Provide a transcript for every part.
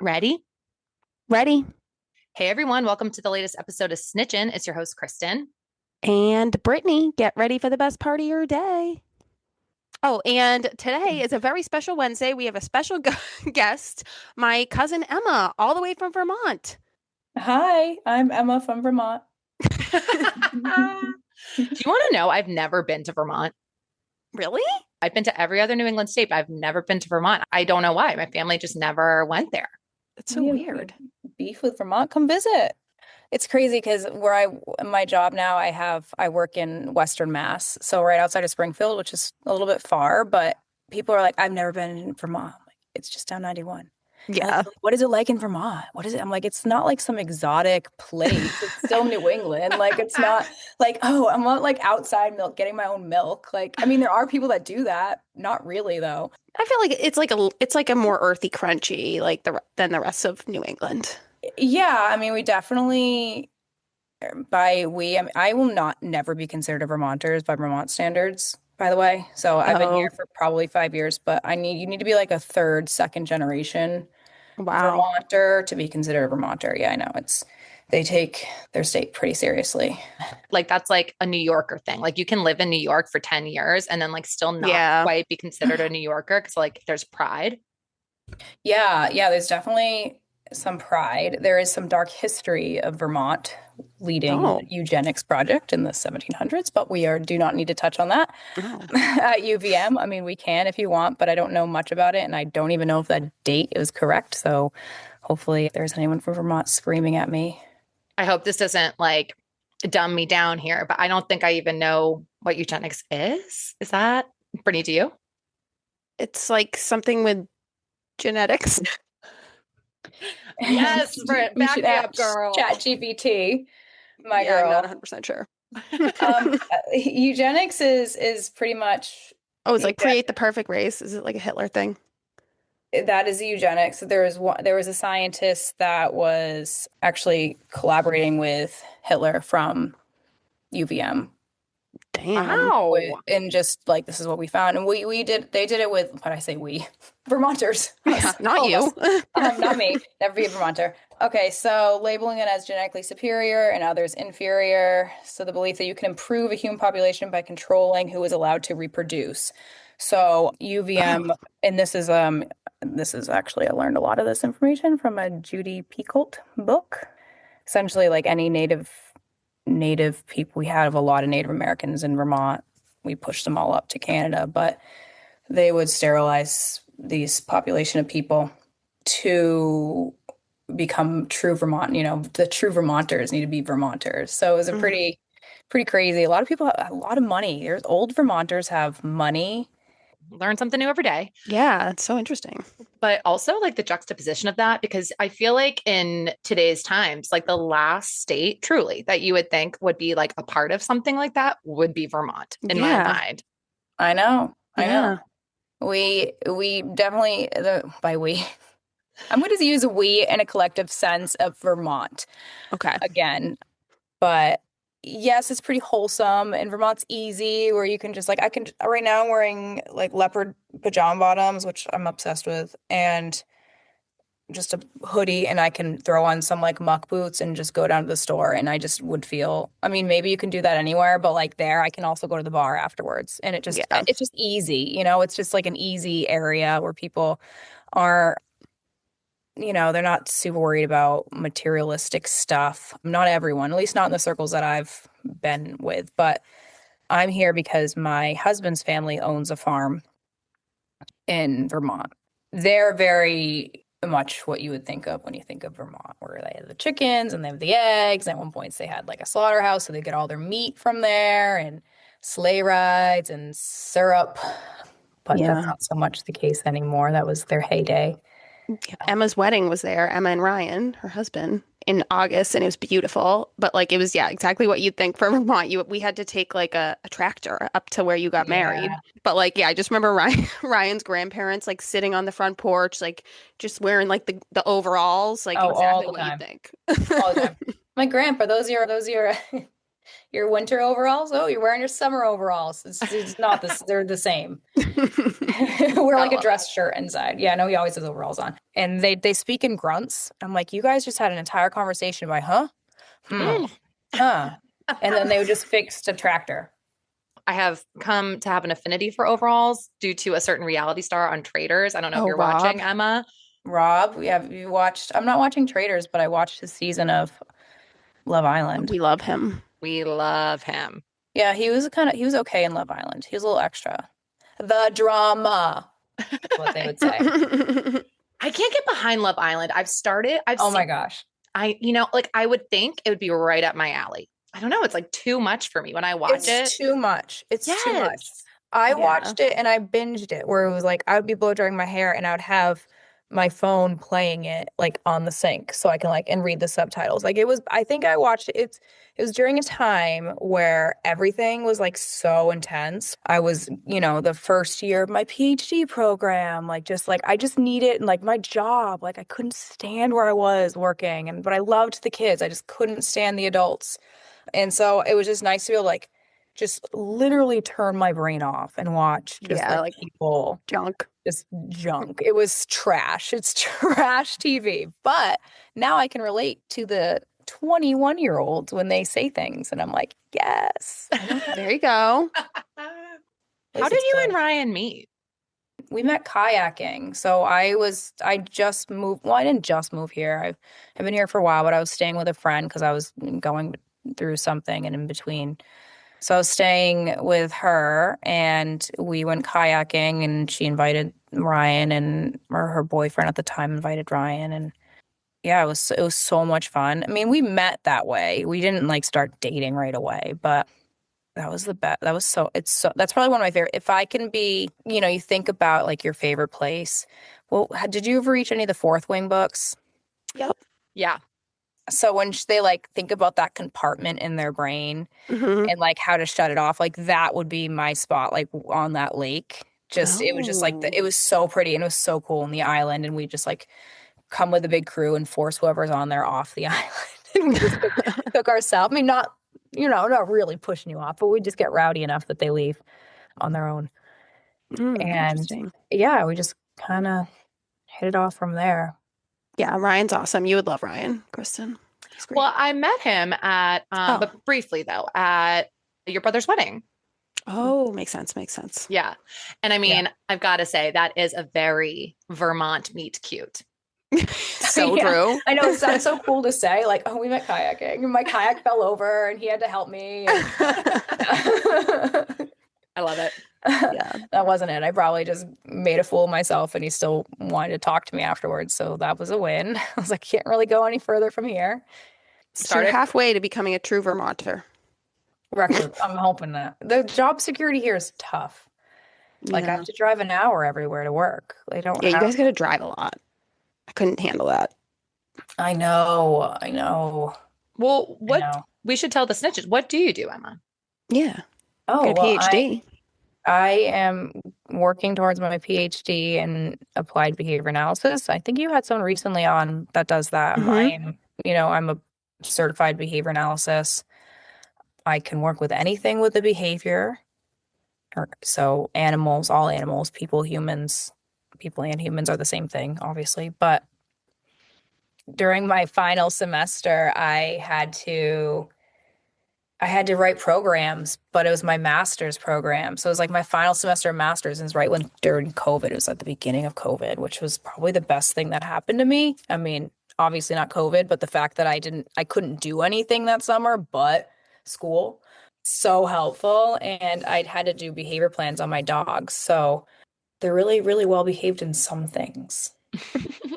Ready? Ready? Hey everyone, welcome to the latest episode of Snitchin'. It's your host, Kristen. And Brittany, get ready for the best part of your day. Oh, and today is a very special Wednesday. We have a special guest, my cousin Emma, all the way from Vermont. Hi, I'm Emma from Vermont. Do you want to know? I've never been to Vermont. Really? I've been to every other New England state, but I've never been to Vermont. I don't know why. My family just never went there. It's so weird. Beef with Vermont, come visit. It's crazy because my job now, I work in Western Mass, so right outside of Springfield, which is a little bit far, but people are like, I've never been in Vermont. I'm like, it's just down 91. Yeah. Like, what is it like in Vermont? What is it? I'm like, it's not like some exotic place. It's still New England. Like, it's not like, oh, I'm not like outside milk, getting my own milk. Like, I mean, there are people that do that. Not really, though. I feel like it's like a more earthy, crunchy than the rest of New England. Yeah, I mean, we definitely I will not never be considered a Vermonters by Vermont standards, by the way. So I've been Oh, here for probably 5 years, but you need to be like a third, second generation wow. Vermonter to be considered a Vermonter. Yeah, I know. They take their state pretty seriously. Like that's like a New Yorker thing. Like you can live in New York for 10 years and then like still not Yeah. quite be considered a New Yorker because like there's pride. Yeah, there's definitely some pride. There is some dark history of Vermont leading Oh. the eugenics project in the 1700s, but do not need to touch on that Oh. at UVM. I mean, we can if you want, but I don't know much about it, and I don't even know if that date is correct. So hopefully if there's anyone from Vermont screaming at me. I hope this doesn't like dumb me down here, but I don't think I even know what eugenics is. Is that Brittany, do you? It's like something with genetics. Yes, Britt, We back should me ask up, girl. ChatGPT, my Yeah, I'm not girl. 100% sure. Eugenics is pretty much Oh, it's like create the perfect race. Is it like a Hitler thing? that is eugenics. There was a scientist that was actually collaborating with Hitler from UVM. Damn. Wow. And just like this is what we found. And they did it with what I say we Vermonters. Yeah, Us, not all of you. us. Not me. Never be a Vermonter. Okay, so labeling it as genetically superior and others inferior. So the belief that you can improve a human population by controlling who is allowed to reproduce. So UVM, Oh. and this is actually I learned a lot of this information from a Judy Picoult book. Essentially, like any native people, we have a lot of Native Americans in Vermont. We pushed them all up to Canada, but they would sterilize these population of people to become true Vermont. You know, the true Vermonters need to be Vermonters. So it was a Mm. pretty crazy. A lot of people have a lot of money. There's old Vermonters have money. Learn something new every day. Yeah, it's so interesting. But also like the juxtaposition of that, because I feel like in today's times, like the last state truly that you would think would be like a part of something like that would be Vermont in my Yeah. mind. I know. I Yeah. know. We definitely by we. I'm going to use a we in a collective sense of Vermont Okay. again. But yes, it's pretty wholesome, and Vermont's easy where you can just like I can right now I'm wearing like leopard pajama bottoms, which I'm obsessed with, and just a hoodie, and I can throw on some like muck boots and just go down to the store, and I just would feel, I mean, maybe you can do that anywhere, but like there I can also go to the bar afterwards, and Yeah. it's just easy, you know, it's just like an easy area where people are, you know, they're not super worried about materialistic stuff. Not everyone, at least not in the circles that I've been with. But I'm here because my husband's family owns a farm in Vermont. They're very much what you would think of when you think of Vermont, where they have the chickens and they have the eggs. At one point, they had like a slaughterhouse, so they get all their meat from there and sleigh rides and syrup. But that's Yeah. not so much the case anymore. That was their heyday. Emma's wedding was there, Emma and Ryan, her husband, in August, and it was beautiful. But like it was, yeah, exactly what you'd think for Vermont. We had to take like a tractor up to where you got married. Yeah. But like, yeah, I just remember Ryan's grandparents like sitting on the front porch, like just wearing like the overalls, like Oh, all exactly the what you'd time. think. All the time. My grandpa, those are your Your winter overalls? Oh, you're wearing your summer overalls. It's not this. They're the same. Wear like a dress shirt inside. Yeah, no, he always has overalls on. And they speak in grunts. I'm like, you guys just had an entire conversation by huh? And then they would just fix the tractor. I have come to have an affinity for overalls due to a certain reality star on Traders. I don't know if you're Rob. watching, Emma. Rob, you watched? I'm not watching Traders, but I watched his season of Love Island. We love him. We love him. Yeah, he was okay in Love Island. He was a little extra. The drama, is what they would say. I can't get behind Love Island. Oh my gosh. I would think it would be right up my alley. I don't know. It's like too much for me when I watch it. It's too much. It's too much. Yes. I watched it and I binged it where it was like I would be blow drying my hair and I would have my phone playing it like on the sink so I can like and read the subtitles. Like I think I watched it. It was during a time where everything was like so intense. I was, the first year of my PhD program, like just like I just needed and like my job, like I couldn't stand where I was working but I loved the kids. I just couldn't stand the adults. And so it was just nice to be able to like just literally turn my brain off and watch just like people junk. Just junk. It was trash. It's trash TV. But now I can relate to the 21-year-olds when they say things. And I'm like, yes. There you go. How did you and Ryan meet? We met kayaking. So I just moved. Well, I didn't just move here. I've been here for a while, but I was staying with a friend because I was going through something and in between. So I was staying with her and we went kayaking and she invited Ryan or her boyfriend at the time invited Ryan. And yeah, it was so much fun. I mean, we met that way. We didn't like start dating right away, but that was the best. That's probably one of my favorite. If I can be, you think about like your favorite place. Well, did you ever reach any of the Fourth Wing books? Yep. Yeah. So when they like think about that compartment in their brain and like how to shut it off, like that would be my spot, like on that lake. It was just like it was so pretty and it was so cool on the island. And we just like come with a big crew and force whoever's on there off the island. And we just cook ourselves. I mean, not really pushing you off, but we just get rowdy enough that they leave on their own. And yeah, we just kind of hit it off from there. Yeah, Ryan's awesome. You would love Ryan, Kristen. He's great. Well, I met him but briefly though, at your brother's wedding. Oh, makes sense. Yeah. And I mean, I've got to say that is a very Vermont meet cute. So true. I know, it sounds so cool to say, like, oh, we met kayaking. And my kayak fell over and he had to help me. I love it. Yeah, that wasn't it. I probably just made a fool of myself and he still wanted to talk to me afterwards. So that was a win. I was like, can't really go any further from here. Started halfway to becoming a true Vermonter. Record. I'm hoping that. The job security here is tough. Like I have to drive an hour everywhere to work. They don't. Yeah, you guys got to drive a lot. I couldn't handle that. I know. Well, we should tell the snitches. What do you do, Emma? Yeah. Oh, get a PhD. I am working towards my PhD in applied behavior analysis. I think you had someone recently on that does that. I'm a certified behavior analysis. I can work with anything with the behavior. So animals, all animals, people and humans are the same thing, obviously. But during my final semester, I had to write programs, but it was my master's program. So it was like my final semester of master's, and it was right during COVID. It was at the beginning of COVID, which was probably the best thing that happened to me. I mean, obviously not COVID, but the fact that I couldn't do anything that summer but school. So helpful. And I'd had to do behavior plans on my dogs. So they're really, really well behaved in some things.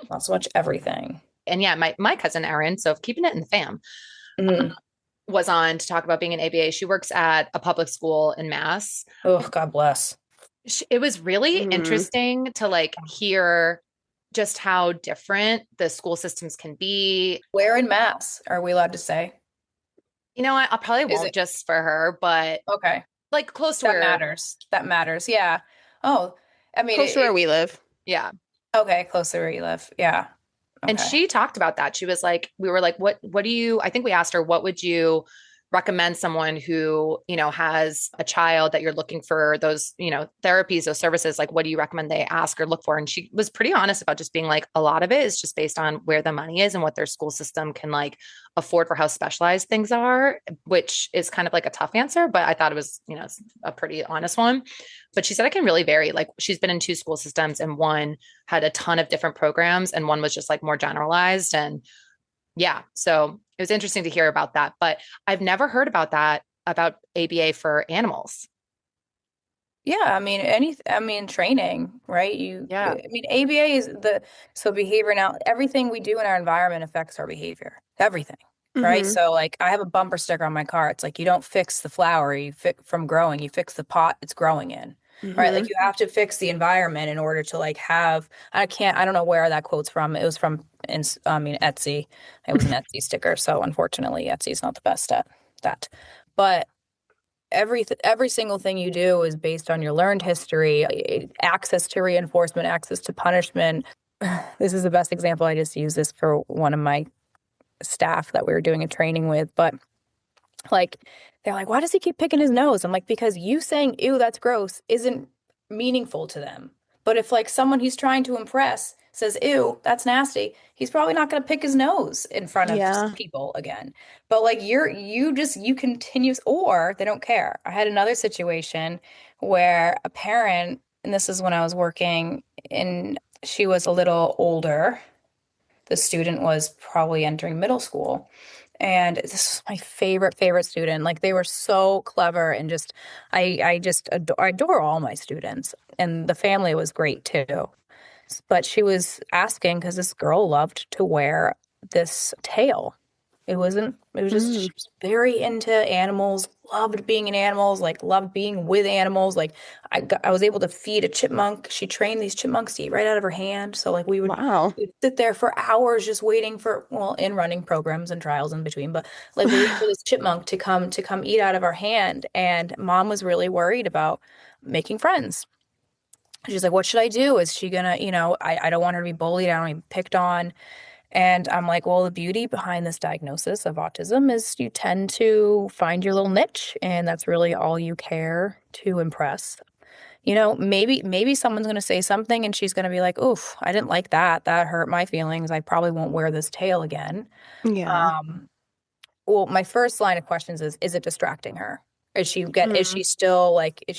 Not so much everything. And yeah, my cousin Erin, so keeping it in the fam, was on to talk about being an ABA. She works at a public school in Mass. Oh, God bless. It was really interesting to like hear just how different the school systems can be. Where in Mass are we allowed to say? You know what? I probably won't just for her, but okay, like close to that matters. That matters. Yeah. Oh, I mean, close to where we live. Yeah. Okay, close to where you live. Yeah. Okay. And she talked about that. She was like, we were like, what do you? I think we asked her, what would you recommend someone who, has a child that you're looking for those, therapies, those services, like what do you recommend they ask or look for? And she was pretty honest about just being like, a lot of it is just based on where the money is and what their school system can like afford for how specialized things are, which is kind of like a tough answer, but I thought it was, a pretty honest one. But she said it can really vary. Like she's been in 2 school systems and one had a ton of different programs and one was just like more generalized. And yeah, so it was interesting to hear about that, but I've never heard about that, about ABA for animals. Yeah, I mean training, right? Yeah. ABA is so behavior now, everything we do in our environment affects our behavior. Everything, right? Mhm. So like I have a bumper sticker on my car. It's like you don't fix the flower from growing, you fix the pot it's growing in. Right? Like Mhm. you have to fix the environment in order to like have I don't know where that quote's from. It was from Etsy. It was an Etsy sticker. So unfortunately, Etsy's not the best at that. But every single thing you do is based on your learned history, access to reinforcement, access to punishment. This is the best example. I just used this for one of my staff that we were doing a training with, but like they're like, why does he keep picking his nose? I'm like, because you saying ew, that's gross isn't meaningful to them. But if like someone he's trying to impress says ew, that's nasty, he's probably not going to pick his nose in front of Yeah. people again. But like you continues, or they don't care. I had another situation where a parent, and this is when I was working in, she was a little older. The student was probably entering middle school. And this is my favorite student. Like they were so clever and just I adore all my students. And the family was great too. But she was asking because this girl loved to wear this tail. It was just, she Mm. was very into animals, loved being in animals, like loved being with animals. Like I was able to feed a chipmunk. She trained these chipmunks to eat right out of her hand. So like Wow. we'd sit there for hours just waiting for, well, in running programs and trials in between, but like waiting for this chipmunk to come eat out of our hand. And mom was really worried about making friends. She's like, what should I do? Is she gonna, I don't want her to be bullied. I don't want to be picked on. And I'm like, well, the beauty behind this diagnosis of autism is you tend to find your little niche, and that's really all you care to impress. Maybe someone's going to say something and she's going to be like, oof, I didn't like that. That hurt my feelings. I probably won't wear this tail again. Yeah. Um, well, my first line of questions is it distracting her? Mm. Is she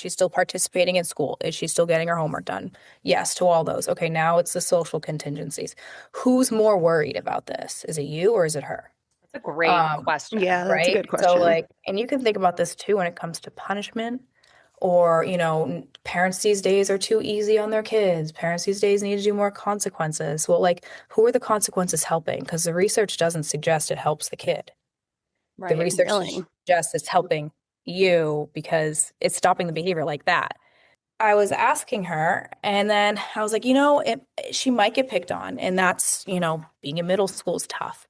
still participating in school? Is she still getting her homework done? Yes to all those. Okay, now it's the social contingencies. Who's more worried about this? Is it you or is it her? That's a great Um, question. Yeah, that's a right? good So question. like, and you can think about this too when it comes to punishment or, parents these days are too easy on their kids. Parents these days need to do more consequences. Well, like, who are the consequences helping? Because the research doesn't suggest it helps the kid. The Right. research Really? suggests it's helping you because it's stopping the behavior like that. I was asking her, and then I was like, she might get picked on, and that's, being in middle school is tough.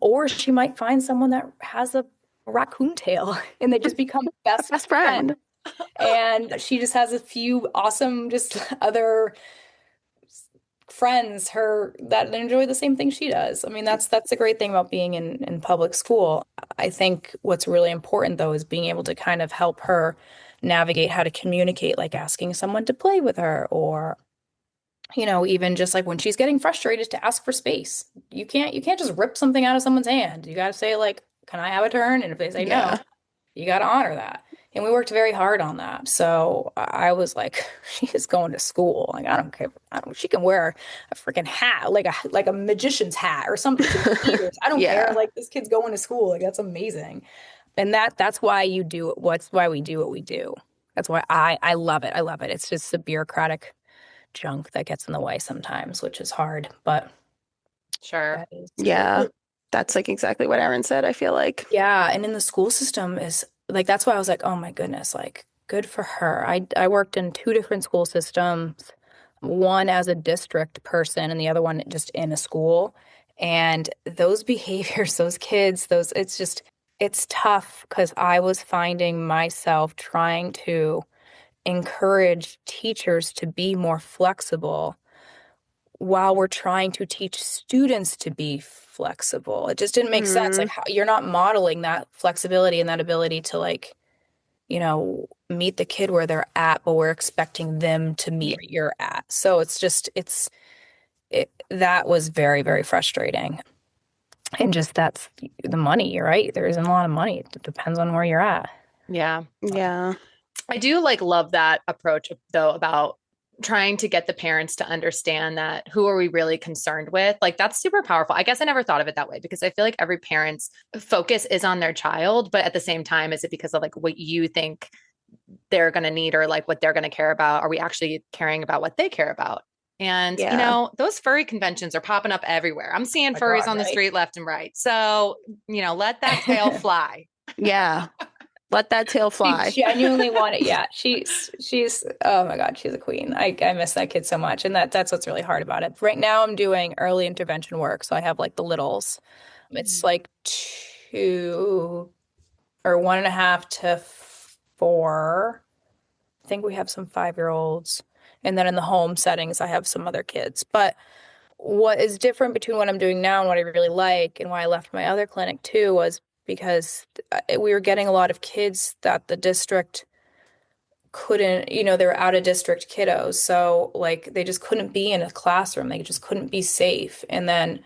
Or she might find someone that has a raccoon tail and they just become best Best friends. friend. And she just has a few awesome, just other friends that enjoy the same thing she does. I mean, that's the great thing about being in public school. I think what's really important though is being able to kind of help her navigate how to communicate, like asking someone to play with her or even just like when she's getting frustrated to ask for space. You can't just rip something out of someone's hand. You got to say like, "Can I have a turn?" And if they say no, Yeah. you got to honor that. And we worked very hard on that. So I was like, she is going to school. Like, I don't care. She can wear a freaking hat, like a magician's hat or something to the ears. I don't care. Yeah. Like this kid's going to school. Like that's amazing. And that's why you do it. What's why we do what we do. That's why I love it. I love it. It's just the bureaucratic junk that gets in the way sometimes, which is hard. But Sure. that is Yeah. That's like exactly what Aaron said, I feel like. yeah, and in the school system is like that's why I was like, oh my goodness, like good for her. I worked in 2 different school systems, one as a district person and the other one just in a school. And those behaviors, those kids, it's tough because I was finding myself trying to encourage teachers to be more flexible while we're trying to teach students to be flexible. It just didn't make sense. Like, how, you're not modeling that flexibility and that ability to, like, meet the kid where they're at, but we're expecting them to meet where you're at. So it's just, that was very, very frustrating. And just that's the money, you're right. There isn't a lot of money. It depends on where you're at. Yeah. Yeah. I do like love that approach though about trying to get the parents to understand that who are we really concerned with? Like that's super powerful. I guess I never thought of it that way because I feel like every parent's focus is on their child, but at the same time, is it because of like what you think they're going to need or like what they're going to care about? Are we actually caring about what they care about? And those furry conventions are popping up everywhere. I'm seeing furries on the street left and right. So, let that tail fly. Yeah. Let that tail fly. She genuinely wanted, yeah. She's oh my God, she's a queen. I miss that kid so much. And that's what's really hard about it. Right now I'm doing early intervention work. So I have like the littles. It's like 2 or 1.5 to 4. I think we have some 5-year-olds. And then in the home settings, I have some other kids. But what is different between what I'm doing now and what I really like and why I left my other clinic too was because we were getting a lot of kids that the district couldn't, they were out of district kiddos. So like they just couldn't be in a classroom. They just couldn't be safe. And then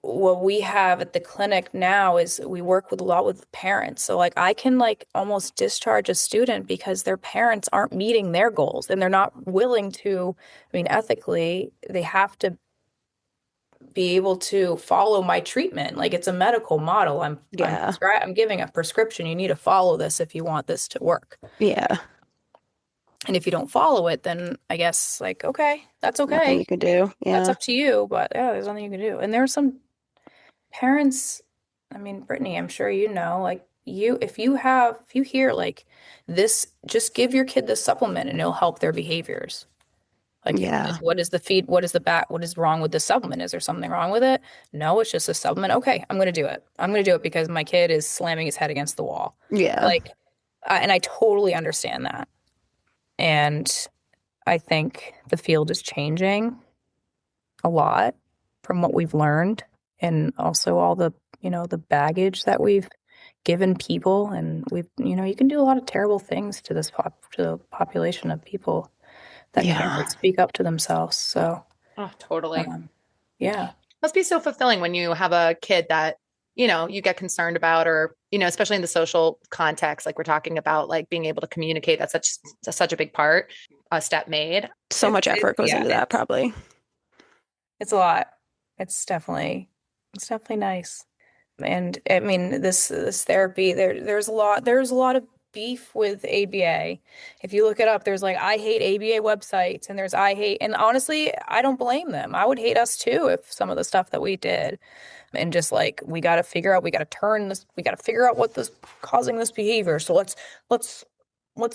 what we have at the clinic now is we work with a lot with parents. So like I can like almost discharge a student because their parents aren't meeting their goals and they're not willing to, ethically, they have to be able to follow my treatment. Like it's a medical model. I'm giving a prescription. You need to follow this if you want this to work. Yeah. And if you don't follow it, then I guess like, okay, that's okay. Nothing you can do. Yeah. That's up to you. But yeah, there's nothing you can do. And there are some parents, Brittany, I'm sure like if you hear like this, just give your kid this supplement and it'll help their behaviors. Like, what is the feed? What is the back? What is wrong with the supplement? Is there something wrong with it? No, it's just a supplement. Okay, I'm going to do it. I'm going to do it because my kid is slamming his head against the wall. Yeah. Like, and I totally understand that. And I think the field is changing a lot from what we've learned and also all the, the baggage that we've given people. And we've, you can do a lot of terrible things to this to the population of people that can't speak up to themselves. So, totally. Yeah. Must be so fulfilling when you have a kid that, you get concerned about, or, especially in the social context, like we're talking about, like being able to communicate. That's such a big part, a step made. So much effort goes into that, probably. It's a lot. It's definitely nice. And this therapy, there's a lot of beef with ABA. If you look it up, there's like I hate ABA websites and there's I hate, and honestly, I don't blame them. I would hate us too if some of the stuff that we did. And just like we got to figure out what's causing this behavior. So let's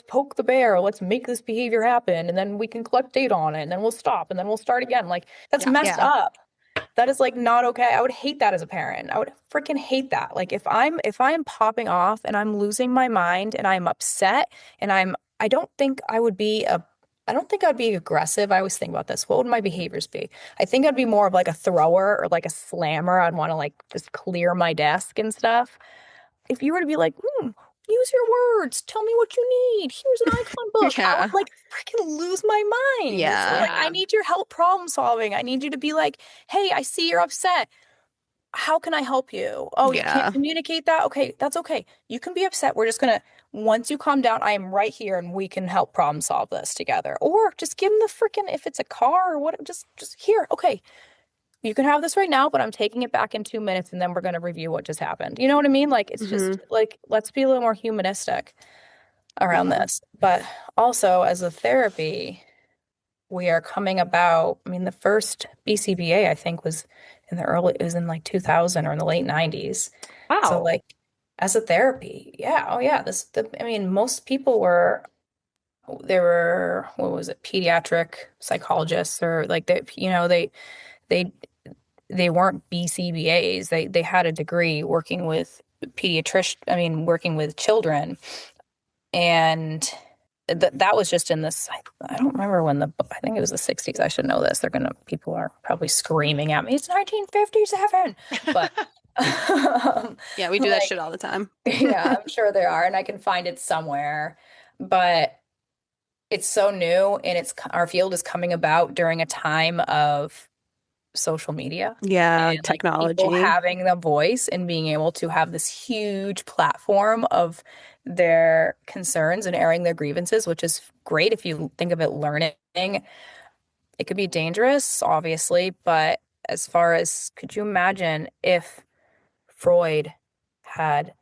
poke the bear, let's make this behavior happen, and then we can collect data on it, and then we'll stop, and then we'll start again. Like that's messed up. That is like not okay. I would hate that as a parent. I would freaking hate that. Like if I'm popping off and I'm losing my mind and I'm upset and I don't think I'd be aggressive. I always think about this. What would my behaviors be? I think I'd be more of like a thrower or like a slammer. I'd want to like just clear my desk and stuff. If you were to be like, use your words. Tell me what you need. Here's an icon book. I would like freaking lose my mind. Yeah. Like, I need your help problem solving. I need you to be like, hey, I see you're upset. How can I help you? Oh, you can't communicate that? Okay, that's okay. You can be upset. We're just once you calm down, I am right here and we can help problem solve this together. Or just give them the freaking, if it's a car or what, just here. Okay, you can have this right now, but I'm taking it back in 2 minutes and then we're going to review what just happened. You know what I mean? Like, it's just like, let's be a little more humanistic around this. But also as a therapy, we are coming about, the first BCBA, I think was in like 2000 or in the late 90s. Wow. So like as a therapy. Yeah. Oh yeah. Most people were, what was it? Pediatric psychologists or like they weren't BCBAs. They had a degree working with working with children. And that was just in this, I don't remember when I think it was the 60s. I should know this. People are probably screaming at me. It's 1957. But Yeah, we do that shit all the time. yeah, I'm sure there are, and I can find it somewhere. But it's so new, and our field is coming about during a time of social media. Yeah, And like technology. people having the voice and being able to have this huge platform of their concerns and airing their grievances, which is great if you think of it learning. It could be dangerous, obviously, but as far as, could you imagine if Freud had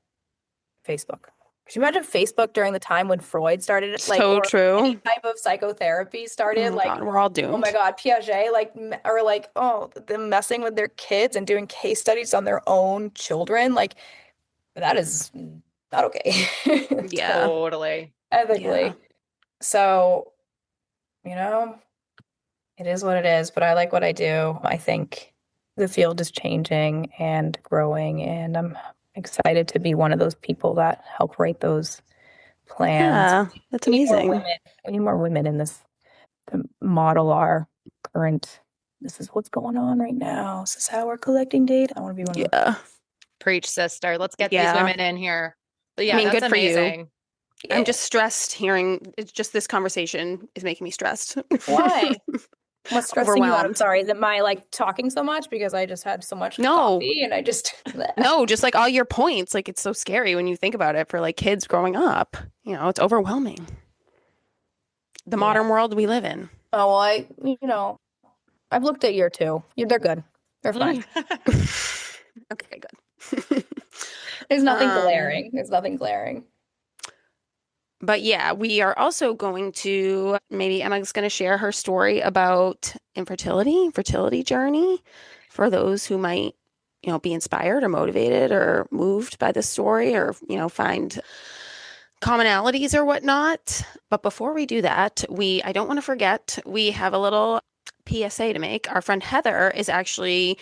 Facebook? Could you imagine Facebook during the time when Freud started, like, So or true. any type of psychotherapy started? Oh Like, God, we're all doomed. oh my God, Piaget, like, or like, oh, them messing with their kids and doing case studies on their own children. Like, that is not okay. Yeah. Totally. Ethically. Yeah. So, it is what it is, but I like what I do. I think the field is changing and growing, and I'm excited to be one of those people that help write those plans. Yeah, that's We need more amazing. women. We need more women in this to model our current. This is what's going on right now. This is how we're collecting data. I want to be one of Yeah. Preach, sister. Let's get these Yeah. women in here. But yeah, I mean, that's good for you. amazing. those. I'm just stressed hearing it's just this conversation is making me stressed. Why? What's stressing you out? I'm Overwhelmed. sorry. Is it my like talking so much because I just had so much No. coffee and I just No, just like all your points. Like it's so scary when you think about it for like kids growing up. It's overwhelming. The modern world we live in. Oh, well, I've looked at year 2. They're good. They're fine. Okay, good. There's nothing glaring. There's nothing glaring. But yeah, we are also going to, maybe Emma's going to share her story about fertility journey for those who might, be inspired or motivated or moved by this story or, find commonalities or whatnot. But before we do that, I don't want to forget, we have a little PSA to make. Our friend Heather is actually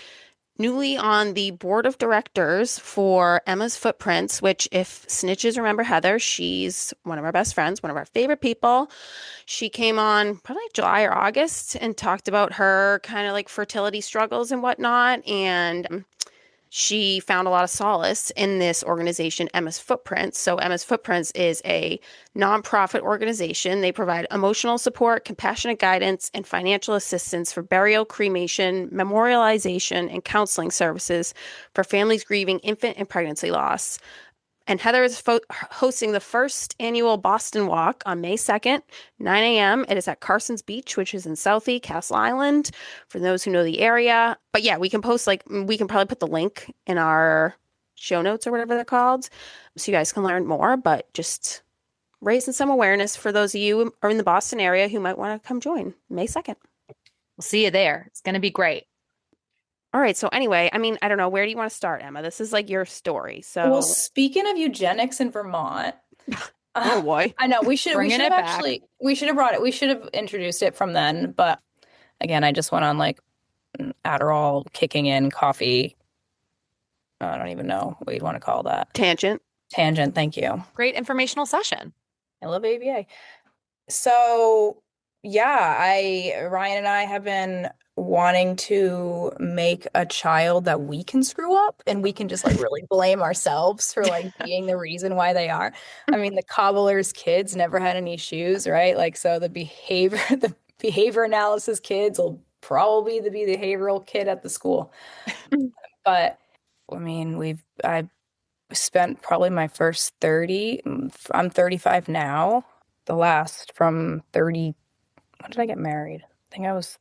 newly on the board of directors for Emma's Footprints, which, if snitches remember Heather, she's one of our best friends, one of our favorite people. She came on probably July or August and talked about her kind of like fertility struggles and whatnot. And she found a lot of solace in this organization, Emma's Footprints. So Emma's Footprints is a nonprofit organization. They provide emotional support, compassionate guidance, and financial assistance for burial, cremation, memorialization, and counseling services for families grieving infant and pregnancy loss. And Heather is hosting the first annual Boston Walk on May 2nd, 9 a.m. It is at Carson's Beach, which is in Southie, Castle Island, for those who know the area. But yeah, we can probably put the link in our show notes or whatever they're called, so you guys can learn more. But just raising some awareness for those of you who are in the Boston area who might want to come join May 2nd. We'll see you there. It's going to be great. All right. So anyway, I mean, I don't know. Where do you want to start, Emma? This is like your story. So, Well, speaking of eugenics in Vermont, oh boy, I know we should Bringing have it back. actually we should have brought it. We should have introduced it from then. But again, I just went on like Adderall kicking in, coffee. I don't even know what you'd want to call that. Tangent. Thank you. Great informational session. I love ABA. So yeah, Ryan and I have been wanting to make a child that we can screw up and we can just like really blame ourselves for like being the reason why they are. I mean, the cobbler's kids never had any shoes, right? Like, so the behavior analysis kids will probably be the behavioral kid at the school. But I mean, I spent probably my first 30, I'm 35 now, the last from 30. When did I get married? I think I was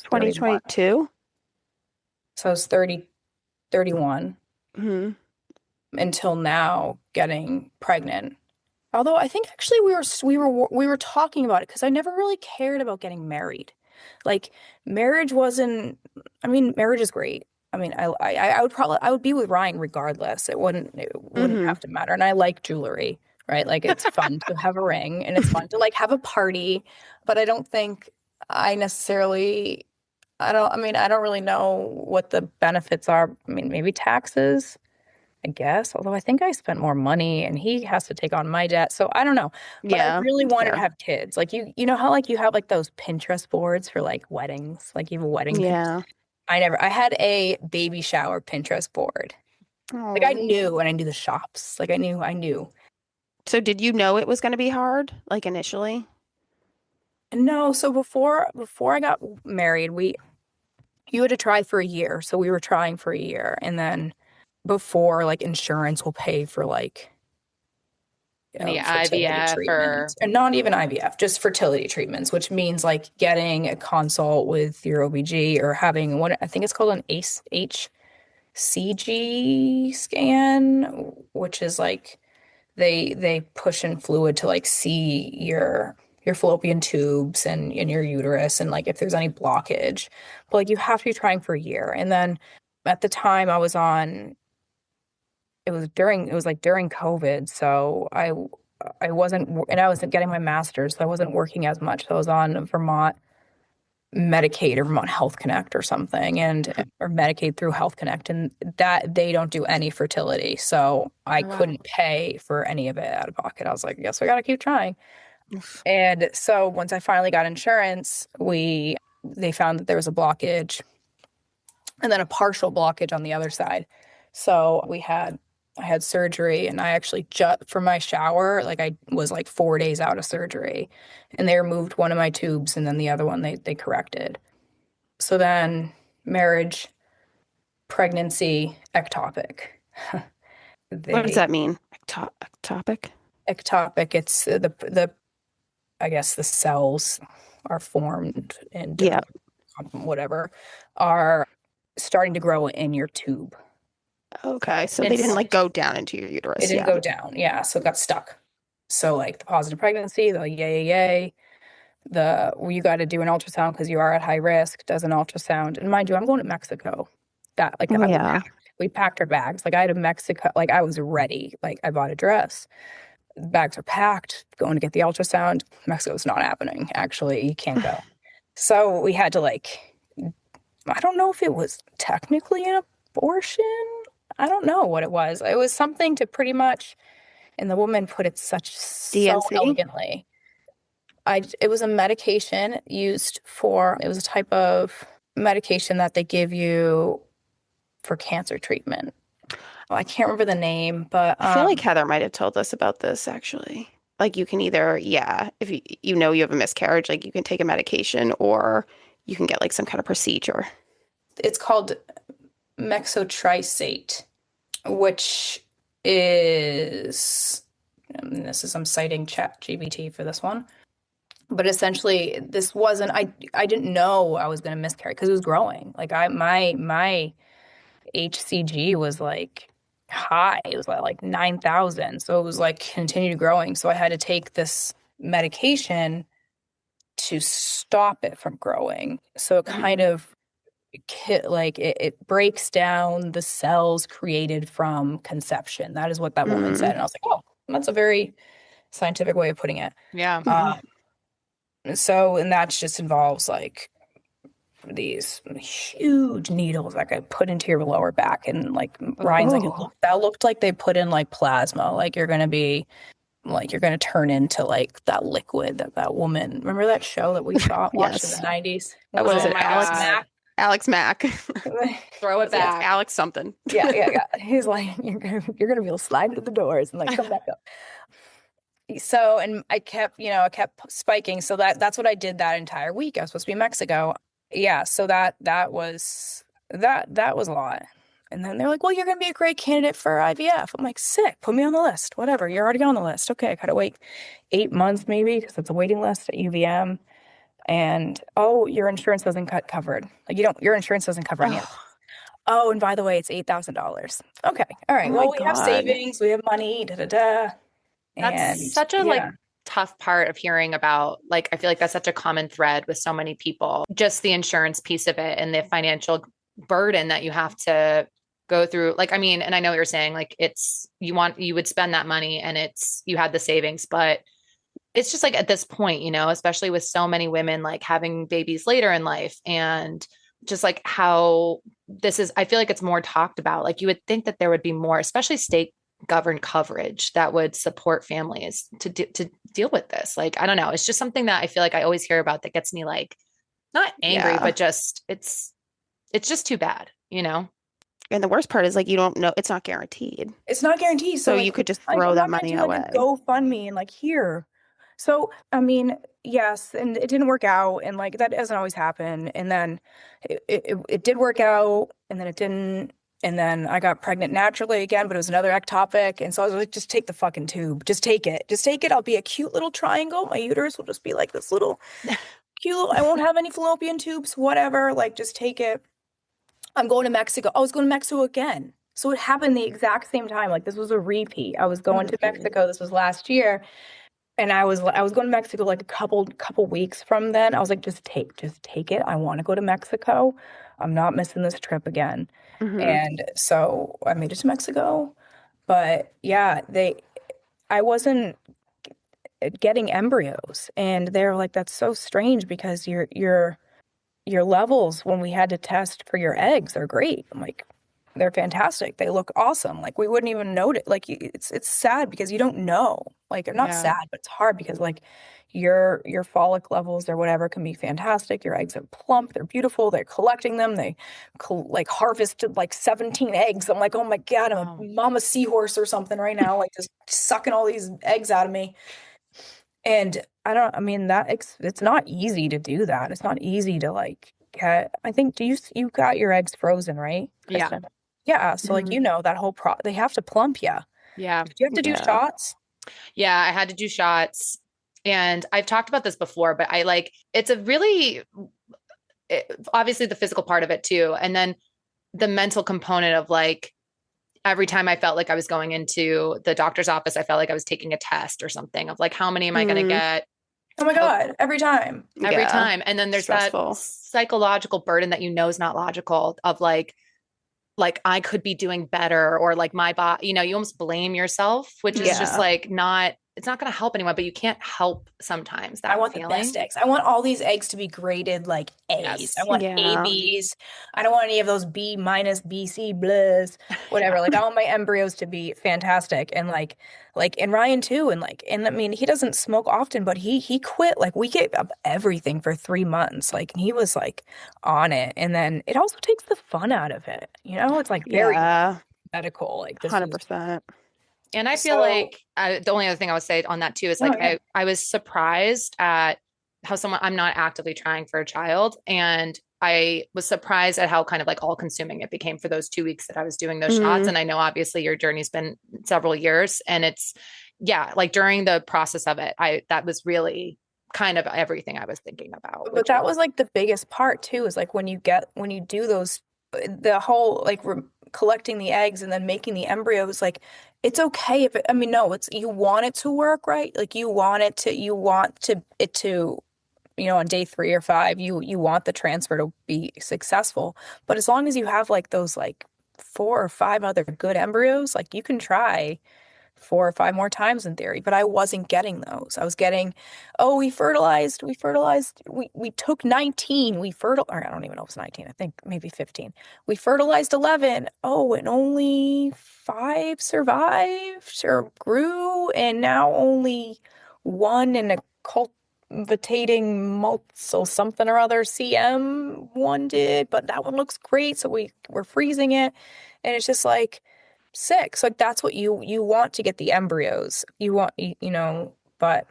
2022. So I was 31 until now getting pregnant. Although I think actually we were talking about it because I never really cared about getting married. Like marriage wasn't, I mean, marriage is great. I mean, I would be with Ryan regardless. It wouldn't have to matter. And I like jewelry, right? Like it's fun to have a ring and it's fun to like have a party, but I don't think I necessarily, I don't really know what the benefits are. I mean, maybe taxes. I guess. Although I think I spent more money and he has to take on my debt. So I don't know. But I Yeah, really that's wanted to fair. have kids. Like you know how like you have like those Pinterest boards for like weddings? Like you have a wedding pin. Yeah. I had a baby shower Pinterest board. Like I Oh. knew and I knew the shops. Like I knew. So did you know it was going to be hard, like initially? No, so before I got married, we you had to try for a year. So we were trying for a year and then before like insurance will pay for like Any fertility IVF or treatments and not even IVF, just fertility treatments, which means like getting a consult with your OBG or having what I think it's called an HCG scan, which is like they push in fluid to like see your fallopian tubes and your uterus and like if there's any blockage. But like you have to be trying for a year. And then at the time I was on it was like during COVID, so I wasn't and I was getting my master's, so I wasn't working as much. So I was on Vermont Medicaid or Vermont Health Connect or something and or Medicaid through Health Connect and that they don't do any fertility. So I oh, wow. couldn't pay for any of it out of pocket. I was like, I guess I gotta keep trying. And so once I finally got insurance, they found that there was a blockage and then a partial blockage on the other side. So I had surgery and I actually just for my shower, like I was like 4 days out of surgery and they removed one of my tubes and then the other one they corrected. So then marriage, pregnancy, ectopic. What does They that mean? Topic? ectopic, it's the I guess the cells are formed and Yeah. whatever are starting to grow in your tube. Okay. So they didn't It's like go down into your it uterus. didn't Yeah. go down. Yeah, so it got stuck. So like the positive pregnancy, the yay, yay, yay, the well, you got to do an ultrasound because you are at high risk, does an ultrasound. And mind you, I'm going to Mexico. That like Oh, I, yeah. we packed our bags. Like I had a Mexico, like I was ready. Like I bought a dress. Bags are packed, going to get the ultrasound. Mexico's not happening. Actually, you can't go. So we had to like I don't know if it was technically an abortion. I don't know what it was. It was something to pretty much and the woman put it so DNC? elegantly. It was a medication used for it was a type of medication that they give you for cancer treatment. Well, I can't remember the name, but I feel like Heather might have told us about this actually. Like you can either, yeah, if you know you have a miscarriage, like you can take a medication or you can get like some kind of procedure. it's called mexotrisate, which is I'm citing Chat GBT for this one. But essentially, this wasn't. I didn't know I was going to miscarry because it was growing. Like my HCG was like high. It was like 9,000. So it was like continued growing. So I had to take this medication to stop it from growing. So it kind of it breaks down the cells created from conception. That is what that woman said. Mm. And I was like, oh, that's a very scientific way of putting it. Yeah. So, and that just involves like these huge needles that get put into your lower back. And like Ryan's like, Oh. that looked like they put in like plasma. Like you're going to be, like you're going to turn into like that liquid that woman. Remember that show that we watched Yes. in the 90s? What was it? my Alex God. Alex Mack. Throw it Yeah, back. Alex something. Yeah. He's like, you're gonna be able to slide into the doors and like come back up. So, and I kept spiking. So that's what I did that entire week. I was supposed to be in Mexico. Yeah. So that was a lot. And then they're like, well, you're gonna be a great candidate for IVF. I'm like, sick. Put me on the list. Whatever. You're already on the list. Okay. I gotta wait 8 months maybe because it's a waiting list at UVM. And oh, your insurance doesn't covered. Like your insurance doesn't cover any of it. Oh, and by the way, it's $8,000. Okay. All right. Oh Well, my we have God. savings, we have money, da da da. And That's such a like tough part of hearing about. Like, I feel like that's such a common thread with so many people, just the insurance piece of it and the financial burden that you have to go through. Like, I mean, and I know what you're saying, like you would spend that money and you had the savings, but it's just like at this point, especially with so many women like having babies later in life and just like how I feel like it's more talked about. Like you would think that there would be more, especially state governed coverage that would support families to deal with this. Like, I don't know. It's just something that I feel like I always hear about that gets me like, not angry, but just, it's just too bad, you know? And the worst part is like you don't know, it's not guaranteed. It's not guaranteed. So like, you could just I'm throw that not gonna money do like away. a GoFundMe and like here. So I mean, yes, and it didn't work out, and like that doesn't always happen. And then it did work out, and then it didn't. And then I got pregnant naturally again, but it was another ectopic. And so I was like, just take the fucking tube. Just take it. Just take it. I'll be a cute little triangle. My uterus will just be like this little cute little, I won't have any fallopian tubes, whatever. Like, just take it. I'm going to Mexico. I was going to Mexico again. So it happened the exact same time. Like this was a repeat. I was going to Mexico. This was last year. And I was going to Mexico like a couple weeks from then. I was like, just take it. I want to go to Mexico. I'm not missing this trip again. And so I made it to Mexico. But yeah, I wasn't getting embryos. And they're like, that's so strange because your levels when we had to test for your eggs are great. I'm like, they're fantastic. They look awesome. Like we wouldn't even notice. Like it's sad because you don't know. Like not sad, but it's hard because like your follic levels or whatever can be fantastic. Your eggs are plump. They're beautiful. They're collecting them. They like harvested like 17 eggs. I'm like, oh my God, I'm a mama seahorse or something right now. Like just sucking all these eggs out of me. And I mean it's not easy to do that. It's not easy to like get, I think you got your eggs frozen, right, Kristen? Yeah. So like, that whole they have to plump you. Yeah. Do you have to do shots? Yeah, I had to do shots. And I've talked about this before, but it's a really, obviously the physical part of it too. And then the mental component of like, every time I felt like I was going into the doctor's office, I felt like I was taking a test or something of like, how many am I going to get? Oh my God, every time. And then there's stressful. That psychological burden that is not logical of like I could be doing better or like my body, you almost blame yourself, which is just like it's not going to help anyone, but you can't help sometimes that I want feeling. The best eggs. I want all these eggs to be graded like A's. Yes. I want ABs. I don't want any of those B minus, BC, blahs, whatever. Like I want my embryos to be fantastic. And like and Ryan too. And I mean, he doesn't smoke often, but he quit. Like we gave up everything for 3 months. Like he was like on it. And then it also takes the fun out of it. It's like very medical. Like this 100%. And I feel like the only other thing I would say on that too is like, I was surprised at how I'm not actively trying for a child. And I was surprised at how kind of like all consuming it became for those 2 weeks that I was doing those shots. And I know obviously your journey's been several years and it's, like during the process of it, that was really kind of everything I was thinking about. But that was like the biggest part too, is like when you do those, the whole like collecting the eggs and then making the embryos, like it's okay if you want it to work, right? Like you want it to on day 3 or 5, you want the transfer to be successful. But as long as you have like those like 4 or 5 other good embryos, like you can try 4 or 5 more times in theory, but I wasn't getting those. I was getting, we fertilized, we took 19, or I don't even know if it's 19, I think maybe 15. We fertilized 11. And only 5 survived or grew, and now only 1 in a cultivating so something or other CM one did, but that one looks great, so we're freezing it, and it's just like 6. Like that's what you want to get the embryos. You want, but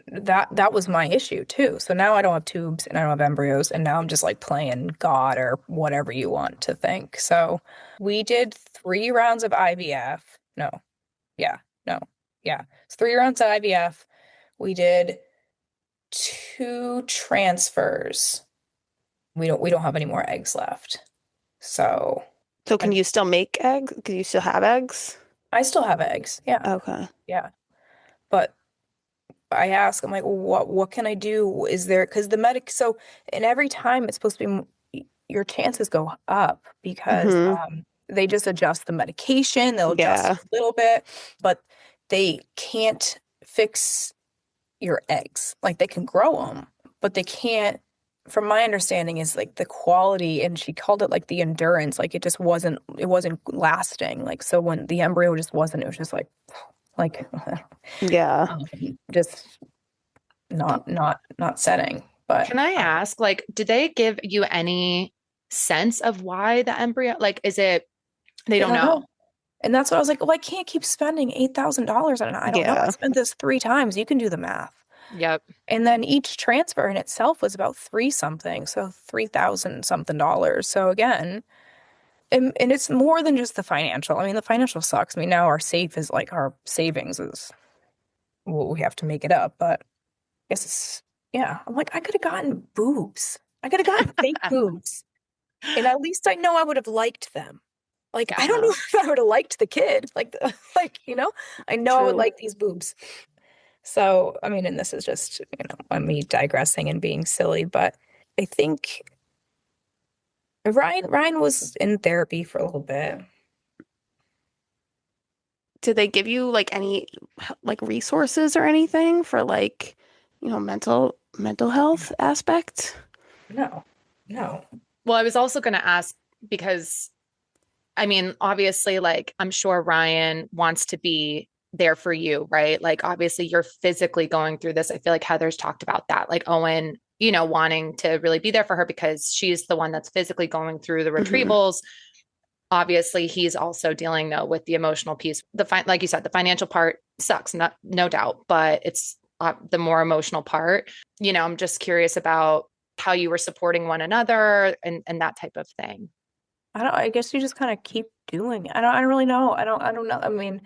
that was my issue too. So now I don't have tubes and I don't have embryos, and now I'm just like playing God or whatever you want to think. So we did 3 rounds of IVF. It's 3 rounds of IVF. We did 2 transfers. We don't have any more eggs left. So can you still make eggs? Can you still have eggs? I still have eggs. Yeah. Okay. Yeah. But I ask, I'm like, well, what can I do? Is there, because and every time it's supposed to be, your chances go up because they just adjust the medication. They'll adjust a little bit, but they can't fix your eggs. Like they can grow them, but they can't from my understanding is like the quality, and she called it like the endurance, like it wasn't lasting. Like so when the embryo just wasn't, it was just like Yeah. just not setting. But Can I ask, like, did they give you any sense of why the embryo, like, is it, they they don't don't know. know? And that's what I was like, well, I can't keep spending $8,000 on it. I don't know. I Yeah. spent this 3 times. You can do the math. Yep. And then each transfer in itself was about three something, so 3,000 something dollars. So again, and it's more than just the financial. I mean, the financial sucks. I mean, now our savings is well, we have to make it up, but I guess yeah. I'm like, I could have gotten boobs. I could have gotten fake boobs. And at least I know I would have liked them. Like, I don't know if I would have liked the kid. I know I would True. like these boobs. So, I mean, and this is just, me digressing and being silly, but I think Ryan was in therapy for a little bit. Did they give you like any like resources or anything for like, mental health aspect? No, no. Well, I was also going to ask because, I mean, obviously, like, I'm sure Ryan wants to be there for you, right? Like, obviously, you're physically going through this. I feel like Heather's talked about that. Like, Owen, wanting to really be there for her because she's the one that's physically going through the Mhm. retrievals. Obviously, he's also dealing, though, with the emotional piece. Like you said, the financial part sucks, no doubt, but it's the more emotional part. I'm just curious about how you were supporting one another and that type of thing. I guess you just kind of keep doing it. I don't really know. I don't know. I mean,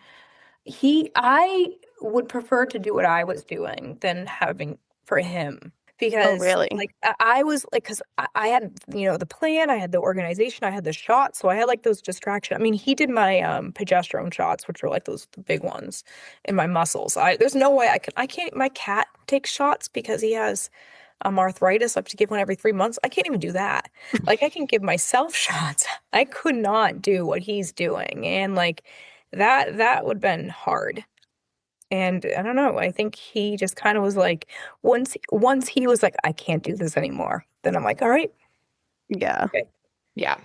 I would prefer to do what I was doing than having for him Oh, because really? like I was like, because I had, the plan, I had the organization, I had the shots. So I had like those distractions. I mean, he did my progesterone shots, which are like the big ones in my muscles. There's no way I can't, my cat takes shots because he has arthritis. I have to give one every 3 months. I can't even do that. Like I can give myself shots. I could not do what he's doing. And like that would have been hard. And I don't know. I think he just kind of was like, once he was like, I can't do this anymore. Then I'm like, all right, Yeah. okay. Yeah.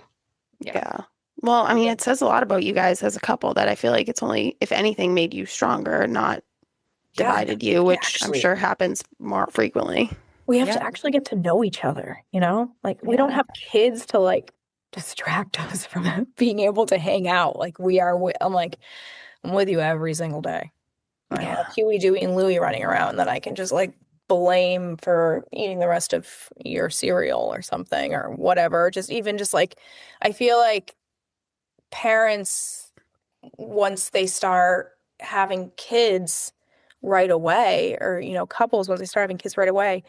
Yeah. Yeah. Well, I mean, it says a lot about you guys as a couple that I feel like it's only, if anything, made you stronger, not Yeah, divided you, which I'm sure happens more frequently. we have Yeah. to actually get to know each other, Like we don't Yeah. have kids to like distract us from being able to hang out like we are. I'm with you every single day. I don't have Yeah. Huey, Dewey, and Louie running around that I can just like blame for eating the rest of your cereal or something or whatever. Just like, I feel like parents, once they start having kids right away, or, couples, once they start having kids right away,